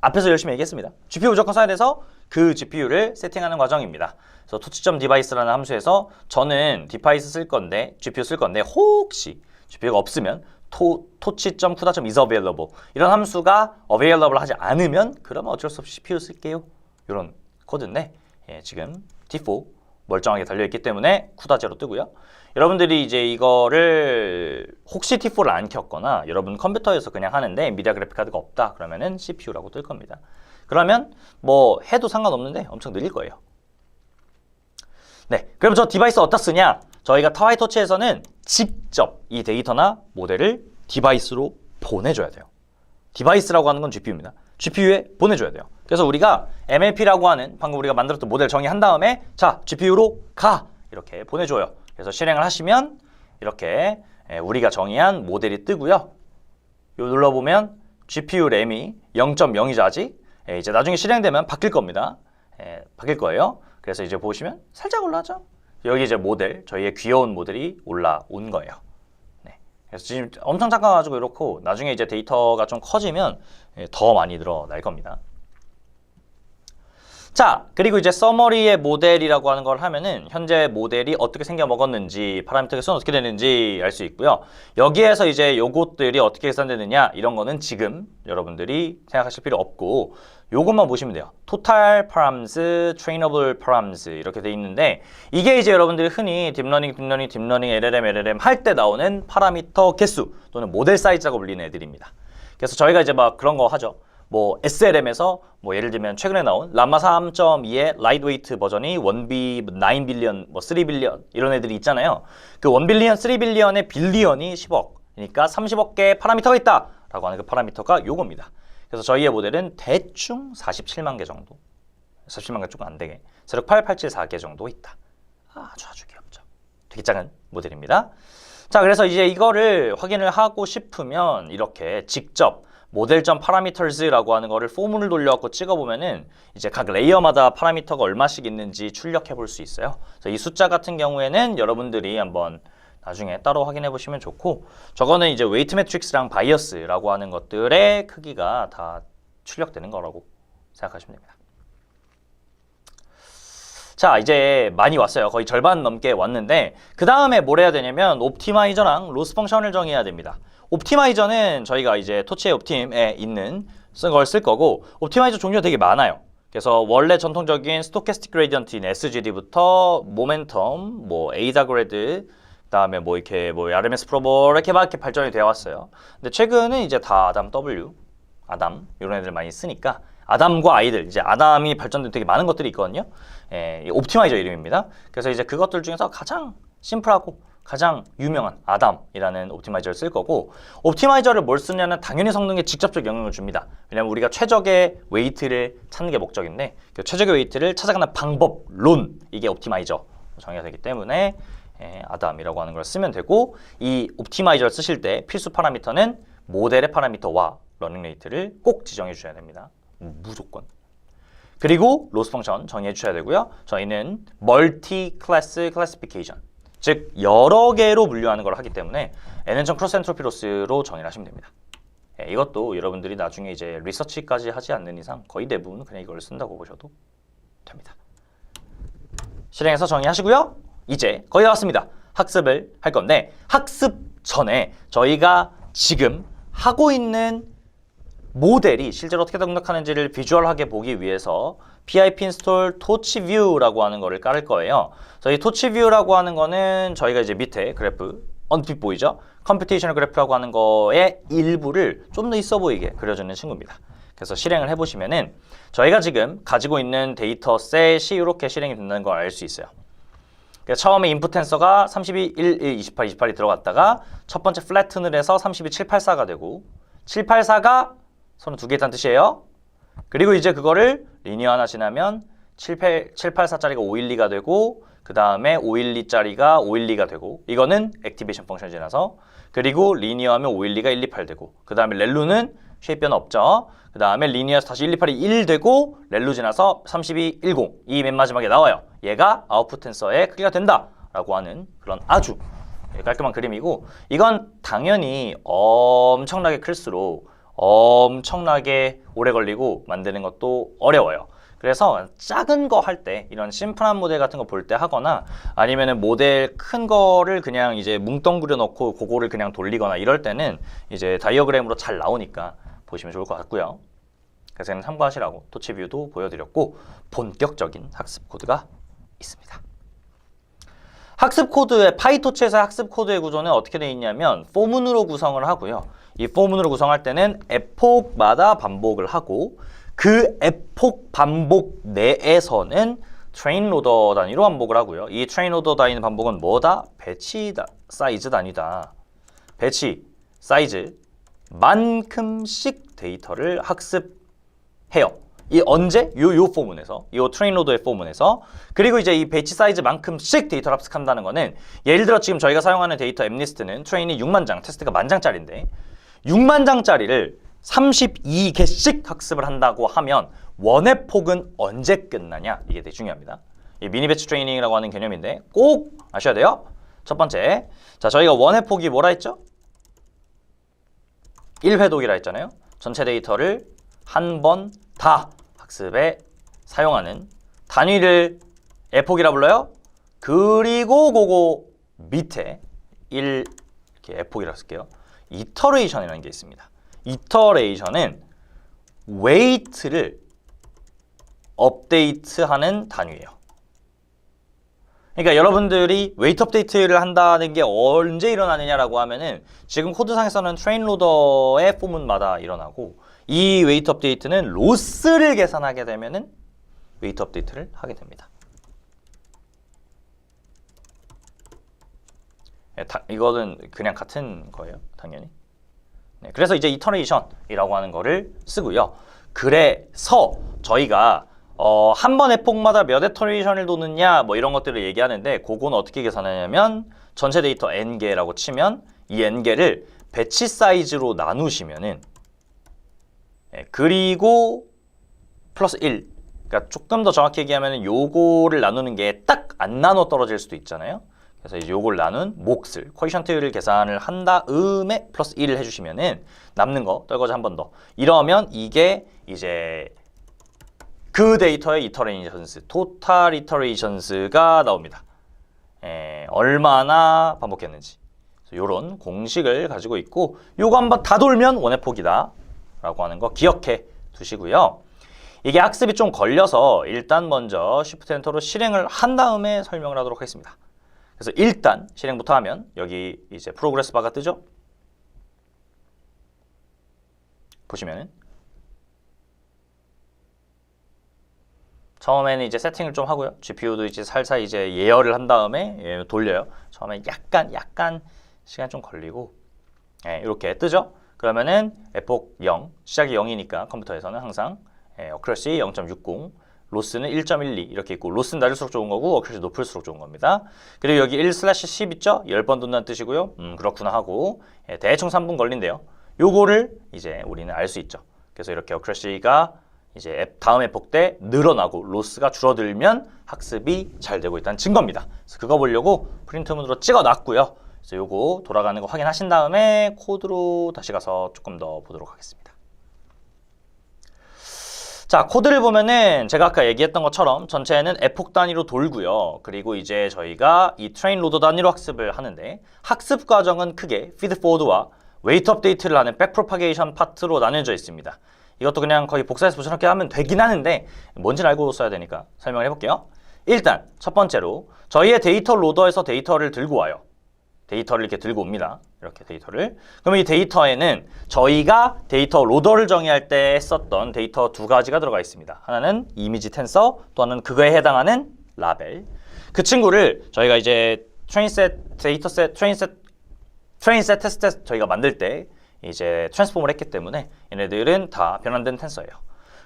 앞에서 열심히 얘기했습니다. GPU 무조건 써야 돼서 그 GPU를 세팅하는 과정입니다. 그래서 토치.device라는 함수에서 저는 디바이스 쓸 건데, GPU 쓸 건데, 혹시 GPU가 없으면 토치.CUDA.is available 이런 함수가 available 하지 않으면 그러면 어쩔 수 없이 CPU 쓸게요. 이런 코드인데 지금 T4 멀쩡하게 달려있기 때문에 CUDA0 뜨고요. 여러분들이 이제 이거를 혹시 T4를 안 켰거나 여러분 컴퓨터에서 그냥 하는데 엔비디아 그래픽카드가 없다 그러면은 CPU라고 뜰 겁니다. 그러면 뭐 해도 상관없는데 엄청 느릴 거예요. 네, 그럼 저 디바이스 어디다 쓰냐? 저희가 파이토치에서는 직접 이 데이터나 모델을 디바이스로 보내줘야 돼요. 디바이스라고 하는 건 GPU입니다. GPU에 보내줘야 돼요. 그래서 우리가 MLP라고 하는 방금 우리가 만들었던 모델 정의한 다음에 자, GPU로 가! 이렇게 보내줘요. 그래서 실행을 하시면 이렇게 우리가 정의한 모델이 뜨고요. 요 눌러보면 GPU 램이 0.0이죠, 아직. 이제 나중에 실행되면 바뀔 겁니다. 바뀔 거예요. 그래서 이제 보시면 살짝 올라가죠. 여기 이제 모델, 저희의 귀여운 모델이 올라온 거예요. 네. 그래서 지금 엄청 작아가지고 이렇고 나중에 이제 데이터가 좀 커지면 더 많이 늘어날 겁니다. 자, 그리고 이제 서머리의 모델이라고 하는 걸 하면은 현재 모델이 어떻게 생겨 먹었는지, 파라미터 개수는 어떻게 되는지 알 수 있고요. 여기에서 이제 요것들이 어떻게 계산되느냐 이런 거는 지금 여러분들이 생각하실 필요 없고 요것만 보시면 돼요. Total params, trainable params 이렇게 돼 있는데 이게 이제 여러분들이 흔히 딥러닝, LLM 할 때 나오는 파라미터 개수 또는 모델 사이즈라고 불리는 애들입니다. 그래서 저희가 이제 막 그런 거 하죠. 뭐 SLM에서 뭐 예를 들면 최근에 나온 라마 3.2의 라이트웨이트 버전이 1B 9 빌리언, 뭐 3 빌리언 이런 애들이 있잖아요. 그 1 빌리언, 3 빌리언의 빌리언이 10억. 그러니까 30억 개의 파라미터가 있다라고 하는 그 파라미터가 요겁니다. 그래서 저희의 모델은 대충 47만 개 정도. 47만 개 조금 안 되게. 세력 8874개 정도 있다. 아주 귀엽죠. 되게 작은 모델입니다. 자, 그래서 이제 이거를 확인을 하고 싶으면 이렇게 직접 model.parameters라고 하는 거를 폼을 돌려갖고 찍어보면은 이제 각 레이어마다 파라미터가 얼마씩 있는지 출력해 볼 수 있어요. 그래서 이 숫자 같은 경우에는 여러분들이 한번 나중에 따로 확인해 보시면 좋고 저거는 이제 웨이트 매트릭스랑 바이어스라고 하는 것들의 크기가 다 출력되는 거라고 생각하시면 됩니다. 자, 이제 많이 왔어요. 거의 절반 넘게 왔는데 그 다음에 뭘 해야 되냐면 옵티마이저랑 로스 펑션을 정의해야 됩니다. 옵티마이저는 저희가 이제 토치의 옵팀에 있는 걸 쓸 거고 옵티마이저 종류가 되게 많아요. 그래서 원래 전통적인 스토캐스틱 그레디언트인 SGD부터 모멘텀, 뭐 에이다그레드, 그다음에 뭐 이렇게 뭐 RMS 프로버 이렇게 막 이렇게 발전이 되어 왔어요. 근데 최근은 이제 다 아담 W, 아담 이런 애들 많이 쓰니까 아담과 아이들 이제 아담이 발전된 되게 많은 것들이 있거든요. 옵티마이저 이름입니다. 그래서 이제 그것들 중에서 가장 심플하고 가장 유명한 아담이라는 옵티마이저를 쓸 거고 옵티마이저를 뭘 쓰냐는 당연히 성능에 직접적 영향을 줍니다. 왜냐면 우리가 최적의 웨이트를 찾는 게 목적인데 그 최적의 웨이트를 찾아가는 방법론 이게 옵티마이저 정의가 되기 때문에 아담이라고 하는 걸 쓰면 되고 이 옵티마이저를 쓰실 때 필수 파라미터는 모델의 파라미터와 러닝 레이트를 꼭 지정해 주셔야 됩니다. 무조건. 그리고 로스 펑션 정의해 주셔야 되고요. 저희는 멀티 클래스 클래시피케이션 즉 여러 개로 분류하는 걸 하기 때문에 nn 크로스 엔트로피 로스로 정의를 하시면 됩니다. 이것도 여러분들이 나중에 이제 리서치까지 하지 않는 이상 거의 대부분 그냥 이걸 쓴다고 보셔도 됩니다. 실행해서 정의하시고요. 이제 거의 다 왔습니다. 학습을 할 건데 학습 전에 저희가 지금 하고 있는 모델이 실제로 어떻게 동작하는지를 비주얼하게 보기 위해서 pip install torch view라고 하는 거를 깔을 거예요. 저희 torch view라고 하는 거는 저희가 이제 밑에 그래프 언뜻 보이죠? 컴퓨테이셔널 그래프라고 하는 거의 일부를 좀 더 있어 보이게 그려주는 친구입니다. 그래서 실행을 해보시면은 저희가 지금 가지고 있는 데이터 셋이 이렇게 실행이 된다는 걸 알 수 있어요. 그래서 처음에 인풋 텐서가 32, 1, 1, 28, 28이 들어갔다가 첫 번째 플래튼을 해서 32, 784가 되고 784가 서로 두 개 있다는 뜻이에요. 그리고 이제 그거를 리니어 하나 지나면 784짜리가 512가 되고 그 다음에 512짜리가 512가 되고 이거는 액티베이션 펑션 지나서 그리고 리니어 하면 512가 128 되고 그 다음에 렐루는 쉐입 변화 없죠. 그 다음에 리니어에서 다시 128이 1 되고 렐루 지나서 32, 10 이 맨 마지막에 나와요. 얘가 아웃풋 텐서의 크기가 된다 라고 하는 그런 아주 깔끔한 그림이고 이건 당연히 엄청나게 클수록 엄청나게 오래 걸리고 만드는 것도 어려워요. 그래서 작은 거 할 때 이런 심플한 모델 같은 거 볼 때 하거나 아니면은 모델 큰 거를 그냥 이제 뭉뚱그려 놓고 그거를 그냥 돌리거나 이럴 때는 이제 다이어그램으로 잘 나오니까 보시면 좋을 것 같고요. 그래서 저는 참고하시라고 토치 뷰도 보여드렸고 본격적인 학습 코드가 있습니다. 학습 코드의 파이토치에서 학습 코드의 구조는 어떻게 되어 있냐면 포문으로 구성을 하고요. 이 포문으로 구성할 때는 에폭마다 반복을 하고 그 에폭 반복 내에서는 트레인 로더 단위로 반복을 하고요. 이 트레인 로더 단위 반복은 뭐다? 배치 사이즈 단위다. 배치 사이즈만큼씩 데이터를 학습해요. 이 언제? 요 포문에서, 요 트레인 로더의 포문에서. 그리고 이제 이 배치 사이즈만큼씩 데이터를 학습한다는 거는 예를 들어 지금 저희가 사용하는 데이터 엠리스트는 트레인이 6만 장, 테스트가 10,000장짜리인데 6만 장짜리를 32개씩 학습을 한다고 하면 원의 폭은 언제 끝나냐? 이게 되게 중요합니다. 이 미니 배치 트레이닝이라고 하는 개념인데 꼭 아셔야 돼요. 첫 번째, 자 저희가 원의 폭이 뭐라 했죠? 1회독이라 했잖아요. 전체 데이터를 한 번 다 학습에 사용하는 단위를 에폭이라 불러요. 그리고 그거 밑에 1 이렇게 에폭이라 쓸게요. 이터레이션이라는 게 있습니다. 이터레이션은 웨이트를 업데이트하는 단위예요. 그러니까 여러분들이 웨이트 업데이트를 한다는 게 언제 일어나느냐라고 하면은 지금 코드상에서는 트레인 로더의 포문마다 일어나고 이 웨이트 업데이트는 로스를 계산하게 되면은 웨이트 업데이트를 하게 됩니다. 이거는 그냥 같은 거예요, 당연히. 네, 그래서 이제 이터레이션이라고 하는 거를 쓰고요. 그래서 저희가 한 번 에폭마다 몇 이터레이션을 도느냐 뭐 이런 것들을 얘기하는데 그거는 어떻게 계산하냐면 전체 데이터 n개라고 치면 이 n개를 배치 사이즈로 나누시면은 그리고 플러스 1 그러니까 조금 더 정확히 얘기하면 요거를 나누는 게 딱 안 나눠 떨어질 수도 있잖아요. 그래서 이제 요걸 나눈 몫을 코에피션트를 계산을 한 다음에 플러스 1을 해주시면은 남는 거 떨거지 한 번 더 이러면 이게 이제 그 데이터의 이터레이션스 토탈 이터레이션스가 나옵니다. 얼마나 반복했는지 요런 공식을 가지고 있고 요거 한번 다 돌면 원의 폭이다 라고 하는 거 기억해 두시고요. 이게 학습이 좀 걸려서 일단 먼저 Shift 엔터로 실행을 한 다음에 설명을 하도록 하겠습니다. 그래서 일단 실행부터 하면 여기 이제 프로그레스 바가 뜨죠? 보시면은 처음에는 이제 세팅을 좀 하고요. GPU도 이제 살살 이제 예열을 한 다음에 돌려요. 처음에 약간 시간 좀 걸리고 이렇게 뜨죠? 그러면은 에폭 0, 시작이 0이니까 컴퓨터에서는 항상 어큐러시 0.60, 로스는 1.12 이렇게 있고 로스는 낮을수록 좋은 거고 어큐러시 높을수록 좋은 겁니다. 그리고 여기 1/10 있죠? 10번 돈다는 뜻이고요. 그렇구나 하고 대충 3분 걸린대요. 요거를 이제 우리는 알 수 있죠. 그래서 이렇게 어큐러시가 이제 다음 에폭 때 늘어나고 로스가 줄어들면 학습이 잘 되고 있다는 증거입니다. 그래서 그거 보려고 프린트문으로 찍어놨고요. 그래서 요거 돌아가는 거 확인하신 다음에 코드로 다시 가서 조금 더 보도록 하겠습니다. 자, 코드를 보면은 제가 아까 얘기했던 것처럼 전체는 에폭 단위로 돌고요. 그리고 이제 저희가 이 트레인 로더 단위로 학습을 하는데 학습 과정은 크게 피드 포워드와 웨이트 업데이트를 하는 백 프로파게이션 파트로 나뉘어져 있습니다. 이것도 그냥 거의 복사해서 붙여넣기 하면 되긴 하는데 뭔지는 알고 써야 되니까 설명을 해볼게요. 일단 첫 번째로 저희의 데이터 로더에서 데이터를 들고 와요. 데이터를 이렇게 들고 옵니다. 이렇게 데이터를. 그러면 이 데이터에는 저희가 데이터 로더를 정의할 때 썼던 데이터 두 가지가 들어가 있습니다. 하나는 이미지 텐서, 또 하나는 그거에 해당하는 라벨. 그 친구를 저희가 이제 트레인셋, 데이터셋, 트레인셋, 테스트셋 저희가 만들 때 이제 트랜스폼을 했기 때문에 얘네들은 다 변환된 텐서예요.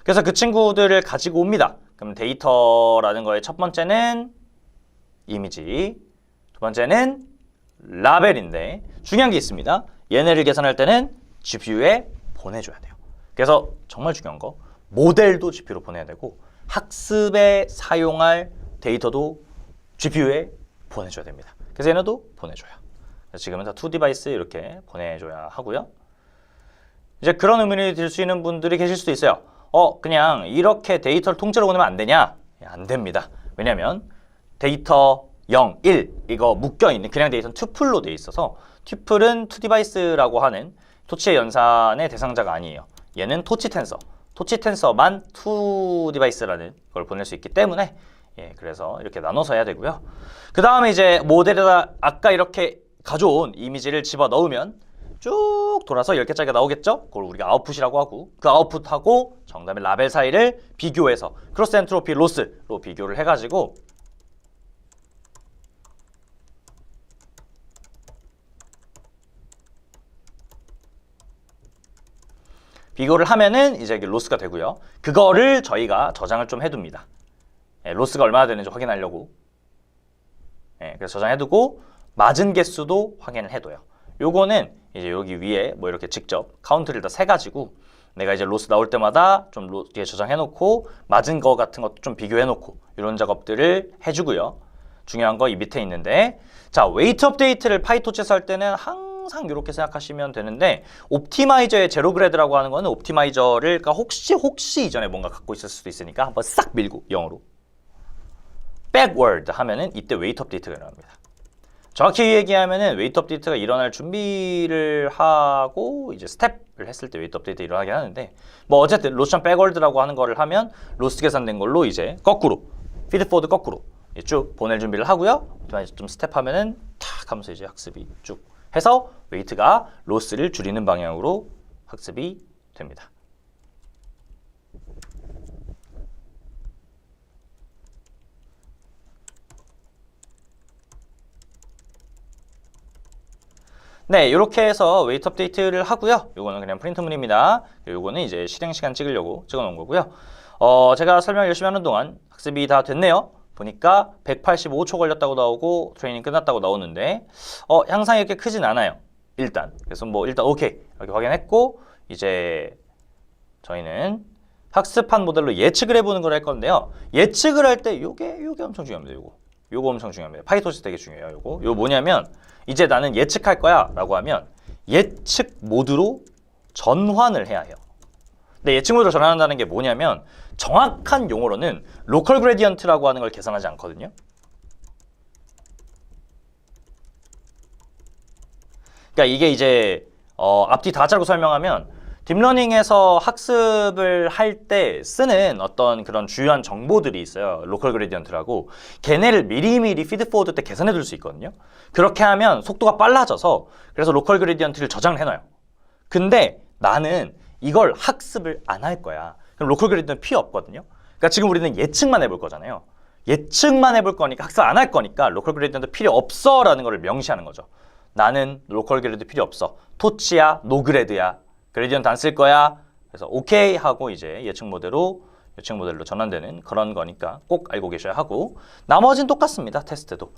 그래서 그 친구들을 가지고 옵니다. 그럼 데이터라는 거의 첫 번째는 이미지, 두 번째는 라벨인데 중요한 게 있습니다. 얘네를 계산할 때는 GPU에 보내줘야 돼요. 그래서 정말 중요한 거 모델도 GPU로 보내야 되고 학습에 사용할 데이터도 GPU에 보내줘야 됩니다. 그래서 얘네도 보내줘요. 그래서 지금은 다 2디바이스 이렇게 보내줘야 하고요. 이제 그런 의문이 들 수 있는 분들이 계실 수도 있어요. 그냥 이렇게 데이터를 통째로 보내면 안 되냐? 안 됩니다. 왜냐면 데이터 0, 1 이거 묶여있는 그냥 데이터는 튜플로 돼 있어서 튜플은 2디바이스라고 하는 토치의 연산의 대상자가 아니에요. 얘는 토치 텐서만 2디바이스라는 걸 보낼 수 있기 때문에 그래서 이렇게 나눠서 해야 되고요. 그 다음에 이제 모델에다 아까 이렇게 가져온 이미지를 집어 넣으면 쭉 돌아서 10개짜리가 나오겠죠? 그걸 우리가 아웃풋이라고 하고 그 아웃풋하고 정답의 라벨 사이를 비교해서 크로스 엔트로피 로스로 비교를 해가지고 비교를 하면은 이제 이게 로스가 되고요. 그거를 저희가 저장을 좀 해둡니다. 로스가 얼마나 되는지 확인하려고. 그래서 저장해두고 맞은 개수도 확인을 해둬요. 요거는 이제 여기 위에 뭐 이렇게 직접 카운트를 다 세가지고 내가 이제 로스 나올 때마다 좀 뒤에 저장해놓고 맞은 거 같은 것도 좀 비교해놓고 이런 작업들을 해주고요. 중요한 거 이 밑에 있는데 자 웨이트 업데이트를 파이토치에서 할 때는 항상 이렇게 생각하시면 되는데 옵티마이저의 제로 그래드라고 하는 거는 옵티마이저를 그러니까 혹시 이전에 뭔가 갖고 있을 수도 있으니까 한번 싹 밀고 영어로 backward 하면은 이때 웨이트 업데이트가 일어납니다. 정확히 얘기하면은 웨이트 업데이트가 일어날 준비를 하고 이제 스텝을 했을 때 웨이트 업데이트 일어나긴 하는데 뭐 어쨌든 로스천 백월드라고 하는 거를 하면 로스 계산된 걸로 이제 거꾸로 피드 포워드 거꾸로 쭉 보낼 준비를 하고요. 좀 스텝하면은 탁 하면서 이제 학습이 쭉 해서 웨이트가 로스를 줄이는 방향으로 학습이 됩니다. 네, 이렇게 해서 웨이트 업데이트를 하고요. 요거는 그냥 프린트문입니다. 요거는 이제 실행 시간 찍으려고 찍어 놓은 거고요. 제가 설명 열심히 하는 동안 학습이 다 됐네요. 보니까 185초 걸렸다고 나오고 트레이닝 끝났다고 나오는데 향상이 이렇게 크진 않아요. 일단. 그래서 뭐 일단 오케이. 이렇게 확인했고 이제 저희는 학습한 모델로 예측을 해보는 걸 할 건데요. 예측을 할 때 요게 엄청 중요합니다. 요거 엄청 중요합니다. 파이토시 되게 중요해요. 요거 뭐냐면 이제 나는 예측할 거야 라고 하면 예측 모드로 전환을 해야 해요. 근데 예측 모드로 전환한다는 게 뭐냐면 정확한 용어로는 로컬 그레디언트라고 하는 걸 계산하지 않거든요. 그러니까 이게 이제 앞뒤 다 자르고 설명하면 딥러닝에서 학습을 할 때 쓰는 어떤 그런 주요한 정보들이 있어요. 로컬 그레디언트라고. 걔네를 미리미리 피드 포워드 때 계산해 둘 수 있거든요. 그렇게 하면 속도가 빨라져서 그래서 로컬 그레디언트를 저장을 해놔요. 근데 나는 이걸 학습을 안 할 거야. 그럼 로컬 그레디언트 필요 없거든요. 그러니까 지금 우리는 예측만 해볼 거잖아요. 예측만 해볼 거니까 학습 안 할 거니까 로컬 그레디언트 필요 없어 라는 거를 명시하는 거죠. 나는 로컬 그레디언트 필요 없어. 토치야, 노그레드야. 그레디언트 안 쓸 거야. 그래서 오케이 하고 이제 예측 모델로 전환되는 그런 거니까 꼭 알고 계셔야 하고 나머지는 똑같습니다. 테스트도.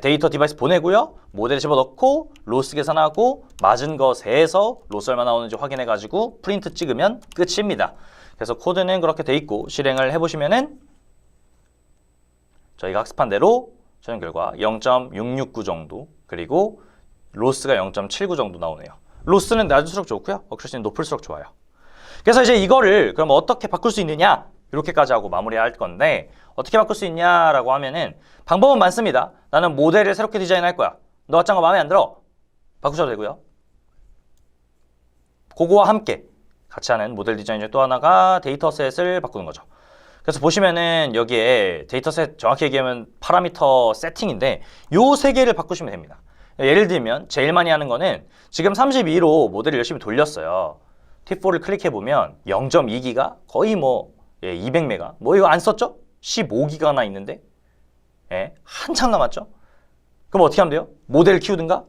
데이터 디바이스 보내고요. 모델에 집어넣고 로스 계산하고 맞은 거 세서 로스 얼마 나오는지 확인해가지고 프린트 찍으면 끝입니다. 그래서 코드는 그렇게 돼 있고 실행을 해보시면은 저희가 학습한 대로 최종 결과 0.669 정도 그리고 로스가 0.79 정도 나오네요. 로스는 낮을수록 좋고요. 어크루시는 높을수록 좋아요. 그래서 이제 이거를 그럼 어떻게 바꿀 수 있느냐? 이렇게까지 하고 마무리할 건데 어떻게 바꿀 수 있냐라고 하면은 방법은 많습니다. 나는 모델을 새롭게 디자인할 거야. 너 같은 거 마음에 안 들어? 바꾸셔도 되고요. 그거와 함께 같이 하는 모델 디자인 중 또 하나가 데이터셋을 바꾸는 거죠. 그래서 보시면은 여기에 데이터셋 정확히 얘기하면 파라미터 세팅인데 요 세 개를 바꾸시면 됩니다. 예를 들면 제일 많이 하는 거는 지금 32로 모델을 열심히 돌렸어요. T4를 클릭해보면 0.2기가 거의 뭐 200메가 뭐 이거 안 썼죠? 15기가나 있는데 한참 남았죠? 그럼 어떻게 하면 돼요? 모델을 키우든가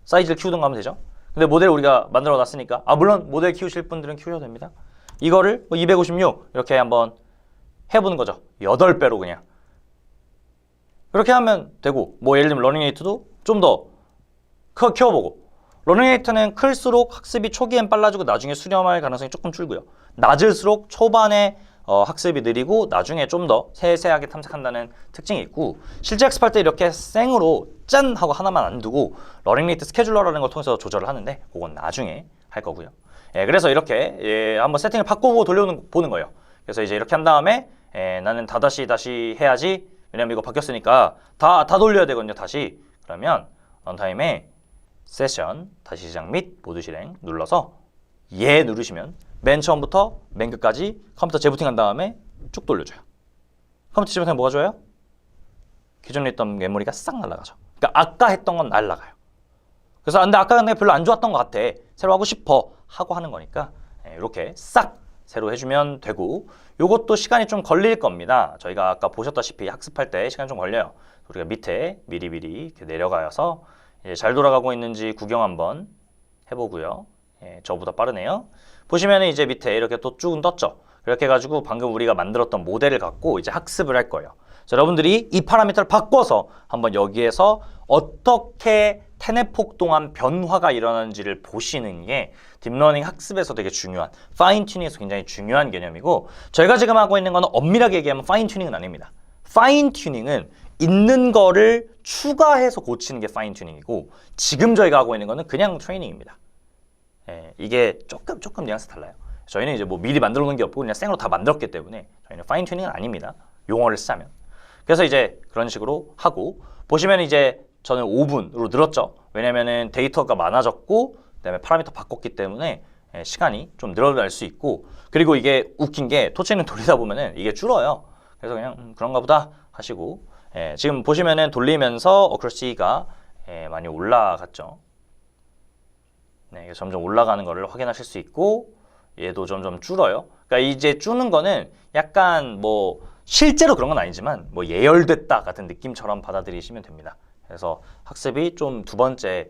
사이즈를 키우든가 하면 되죠. 근데 모델을 우리가 만들어 놨으니까 물론 모델 키우실 분들은 키우셔도 됩니다. 이거를 256 이렇게 한번 해보는 거죠. 8배로 그냥 그렇게 하면 되고 뭐 예를 들면 러닝레이트도 좀 더 키워보고 러닝레이트는 클수록 학습이 초기엔 빨라지고 나중에 수렴할 가능성이 조금 줄고요. 낮을수록 초반에 학습이 느리고 나중에 좀 더 세세하게 탐색한다는 특징이 있고 실제 학습할 때 이렇게 생으로 짠 하고 하나만 안 두고 러닝레이트 스케줄러라는 걸 통해서 조절을 하는데 그건 나중에 할 거고요. 그래서 이렇게 한번 세팅을 바꾸고 돌려보는 거예요. 그래서 이제 이렇게 한 다음에 나는 다시 해야지. 왜냐면 이거 바뀌었으니까 다 돌려야 되거든요. 다시. 그러면 런타임에 세션 다시 시작 및 모두 실행 눌러서 누르시면 맨 처음부터 맨 끝까지 컴퓨터 재부팅한 다음에 쭉 돌려줘요. 컴퓨터 재부팅 뭐가 좋아요? 기존에 있던 메모리가 싹 날아가죠. 그러니까 아까 했던 건 날아가요. 그래서 근데 아까 내가 별로 안 좋았던 것 같아. 새로 하고 싶어 하고 하는 거니까 이렇게 싹 새로 해주면 되고 요것도 시간이 좀 걸릴 겁니다. 저희가 아까 보셨다시피 학습할 때 시간이 좀 걸려요. 우리가 밑에 미리미리 이렇게 내려가서 잘 돌아가고 있는지 구경 한번 해보고요. 저보다 빠르네요. 보시면 이제 밑에 이렇게 또 쭉 떴죠. 그렇게 해가지고 방금 우리가 만들었던 모델을 갖고 이제 학습을 할 거예요. 그래서 여러분들이 이 파라미터를 바꿔서 한번 여기에서 어떻게 테넷폭 동안 변화가 일어나는지를 보시는 게 딥러닝 학습에서 되게 중요한, 파인 튜닝에서 굉장히 중요한 개념이고 저희가 지금 하고 있는 거는 엄밀하게 얘기하면 파인 튜닝은 아닙니다. 파인 튜닝은 있는 거를 추가해서 고치는 게 파인 튜닝이고 지금 저희가 하고 있는 거는 그냥 트레이닝입니다. 이게 조금 뉘앙스 달라요. 저희는 이제 뭐 미리 만들어 놓은 게 없고 그냥 생으로 다 만들었기 때문에 저희는 파인 튜닝은 아닙니다. 용어를 쓰자면. 그래서 이제 그런 식으로 하고 보시면 이제 저는 5분으로 늘었죠. 왜냐면은 데이터가 많아졌고 그다음에 파라미터 바꿨기 때문에 시간이 좀 늘어날 수 있고 그리고 이게 웃긴 게 토치는 돌리다 보면은 이게 줄어요. 그래서 그냥 그런가 보다 하시고 지금 보시면은 돌리면서 어크러시가 많이 올라갔죠. 점점 올라가는 거를 확인하실 수 있고 얘도 점점 줄어요. 그러니까 이제 줄는 거는 약간 뭐 실제로 그런 건 아니지만 뭐 예열됐다 같은 느낌처럼 받아들이시면 됩니다. 그래서 학습이 좀 두 번째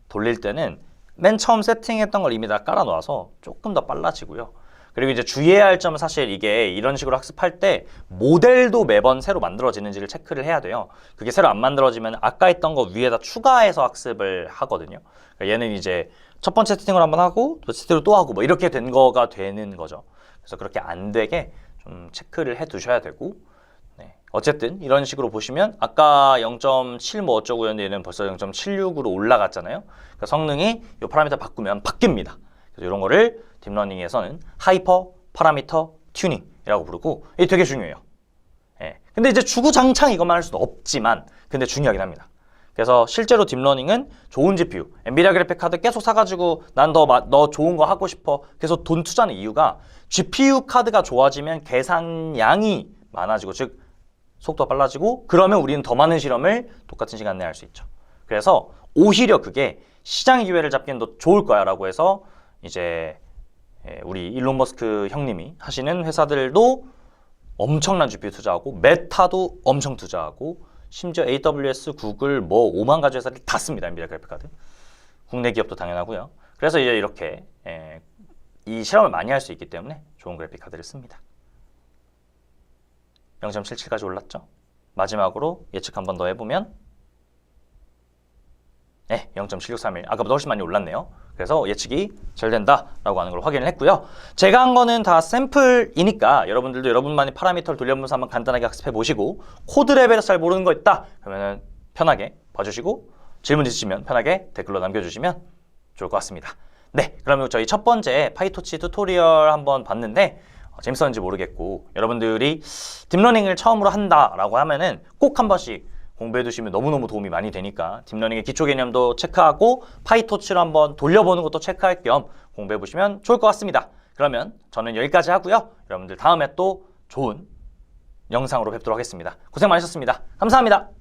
돌릴 때는 맨 처음 세팅했던 걸 이미 다 깔아놓아서 조금 더 빨라지고요. 그리고 이제 주의해야 할 점은 사실 이게 이런 식으로 학습할 때 모델도 매번 새로 만들어지는지를 체크를 해야 돼요. 그게 새로 안 만들어지면 아까 했던 거 위에다 추가해서 학습을 하거든요. 그러니까 얘는 이제 첫 번째 세팅을 한번 하고 또 세팅을 또 하고 뭐 이렇게 된 거가 되는 거죠. 그래서 그렇게 안 되게 좀 체크를 해 두셔야 되고 어쨌든 이런 식으로 보시면 아까 0.7 뭐 어쩌고였는데 얘는 벌써 0.76으로 올라갔잖아요. 그러니까 성능이 이 파라미터 바꾸면 바뀝니다. 그래서 이런 거를 딥러닝에서는 하이퍼 파라미터 튜닝이라고 부르고 이게 되게 중요해요. 근데 이제 주구장창 이것만 할 수는 없지만 근데 중요하긴 합니다. 그래서 실제로 딥러닝은 좋은 GPU, 엔비디아 그래픽 카드 계속 사가지고 난 더 좋은 거 하고 싶어. 그래서 돈 투자하는 이유가 GPU 카드가 좋아지면 계산량이 많아지고 즉 속도가 빨라지고 그러면 우리는 더 많은 실험을 똑같은 시간 내에 할 수 있죠. 그래서 오히려 그게 시장의 기회를 잡기엔 더 좋을 거야 라고 해서 이제 우리 일론 머스크 형님이 하시는 회사들도 엄청난 GPU 투자하고 메타도 엄청 투자하고 심지어 AWS, 구글 뭐 5만 가지 회사들이 다 씁니다. 엔비디아 그래픽카드. 국내 기업도 당연하고요. 그래서 이제 이렇게 이 실험을 많이 할 수 있기 때문에 좋은 그래픽카드를 씁니다. 0.77까지 올랐죠. 마지막으로 예측 한 번 더 해보면 0.7631 아까보다 훨씬 많이 올랐네요. 그래서 예측이 잘 된다라고 하는 걸 확인을 했고요. 제가 한 거는 다 샘플이니까 여러분들도 여러분만의 파라미터를 돌려보면서 한번 간단하게 학습해 보시고 코드 레벨에서 잘 모르는 거 있다 그러면 편하게 봐주시고 질문 있으시면 편하게 댓글로 남겨주시면 좋을 것 같습니다. 네, 그러면 저희 첫 번째 파이토치 튜토리얼 한번 봤는데 재밌었는지 모르겠고 여러분들이 딥러닝을 처음으로 한다라고 하면은 꼭 한 번씩 공부해 두시면 너무너무 도움이 많이 되니까 딥러닝의 기초 개념도 체크하고 파이토치로 한번 돌려보는 것도 체크할 겸 공부해 보시면 좋을 것 같습니다. 그러면 저는 여기까지 하고요. 여러분들 다음에 또 좋은 영상으로 뵙도록 하겠습니다. 고생 많으셨습니다. 감사합니다.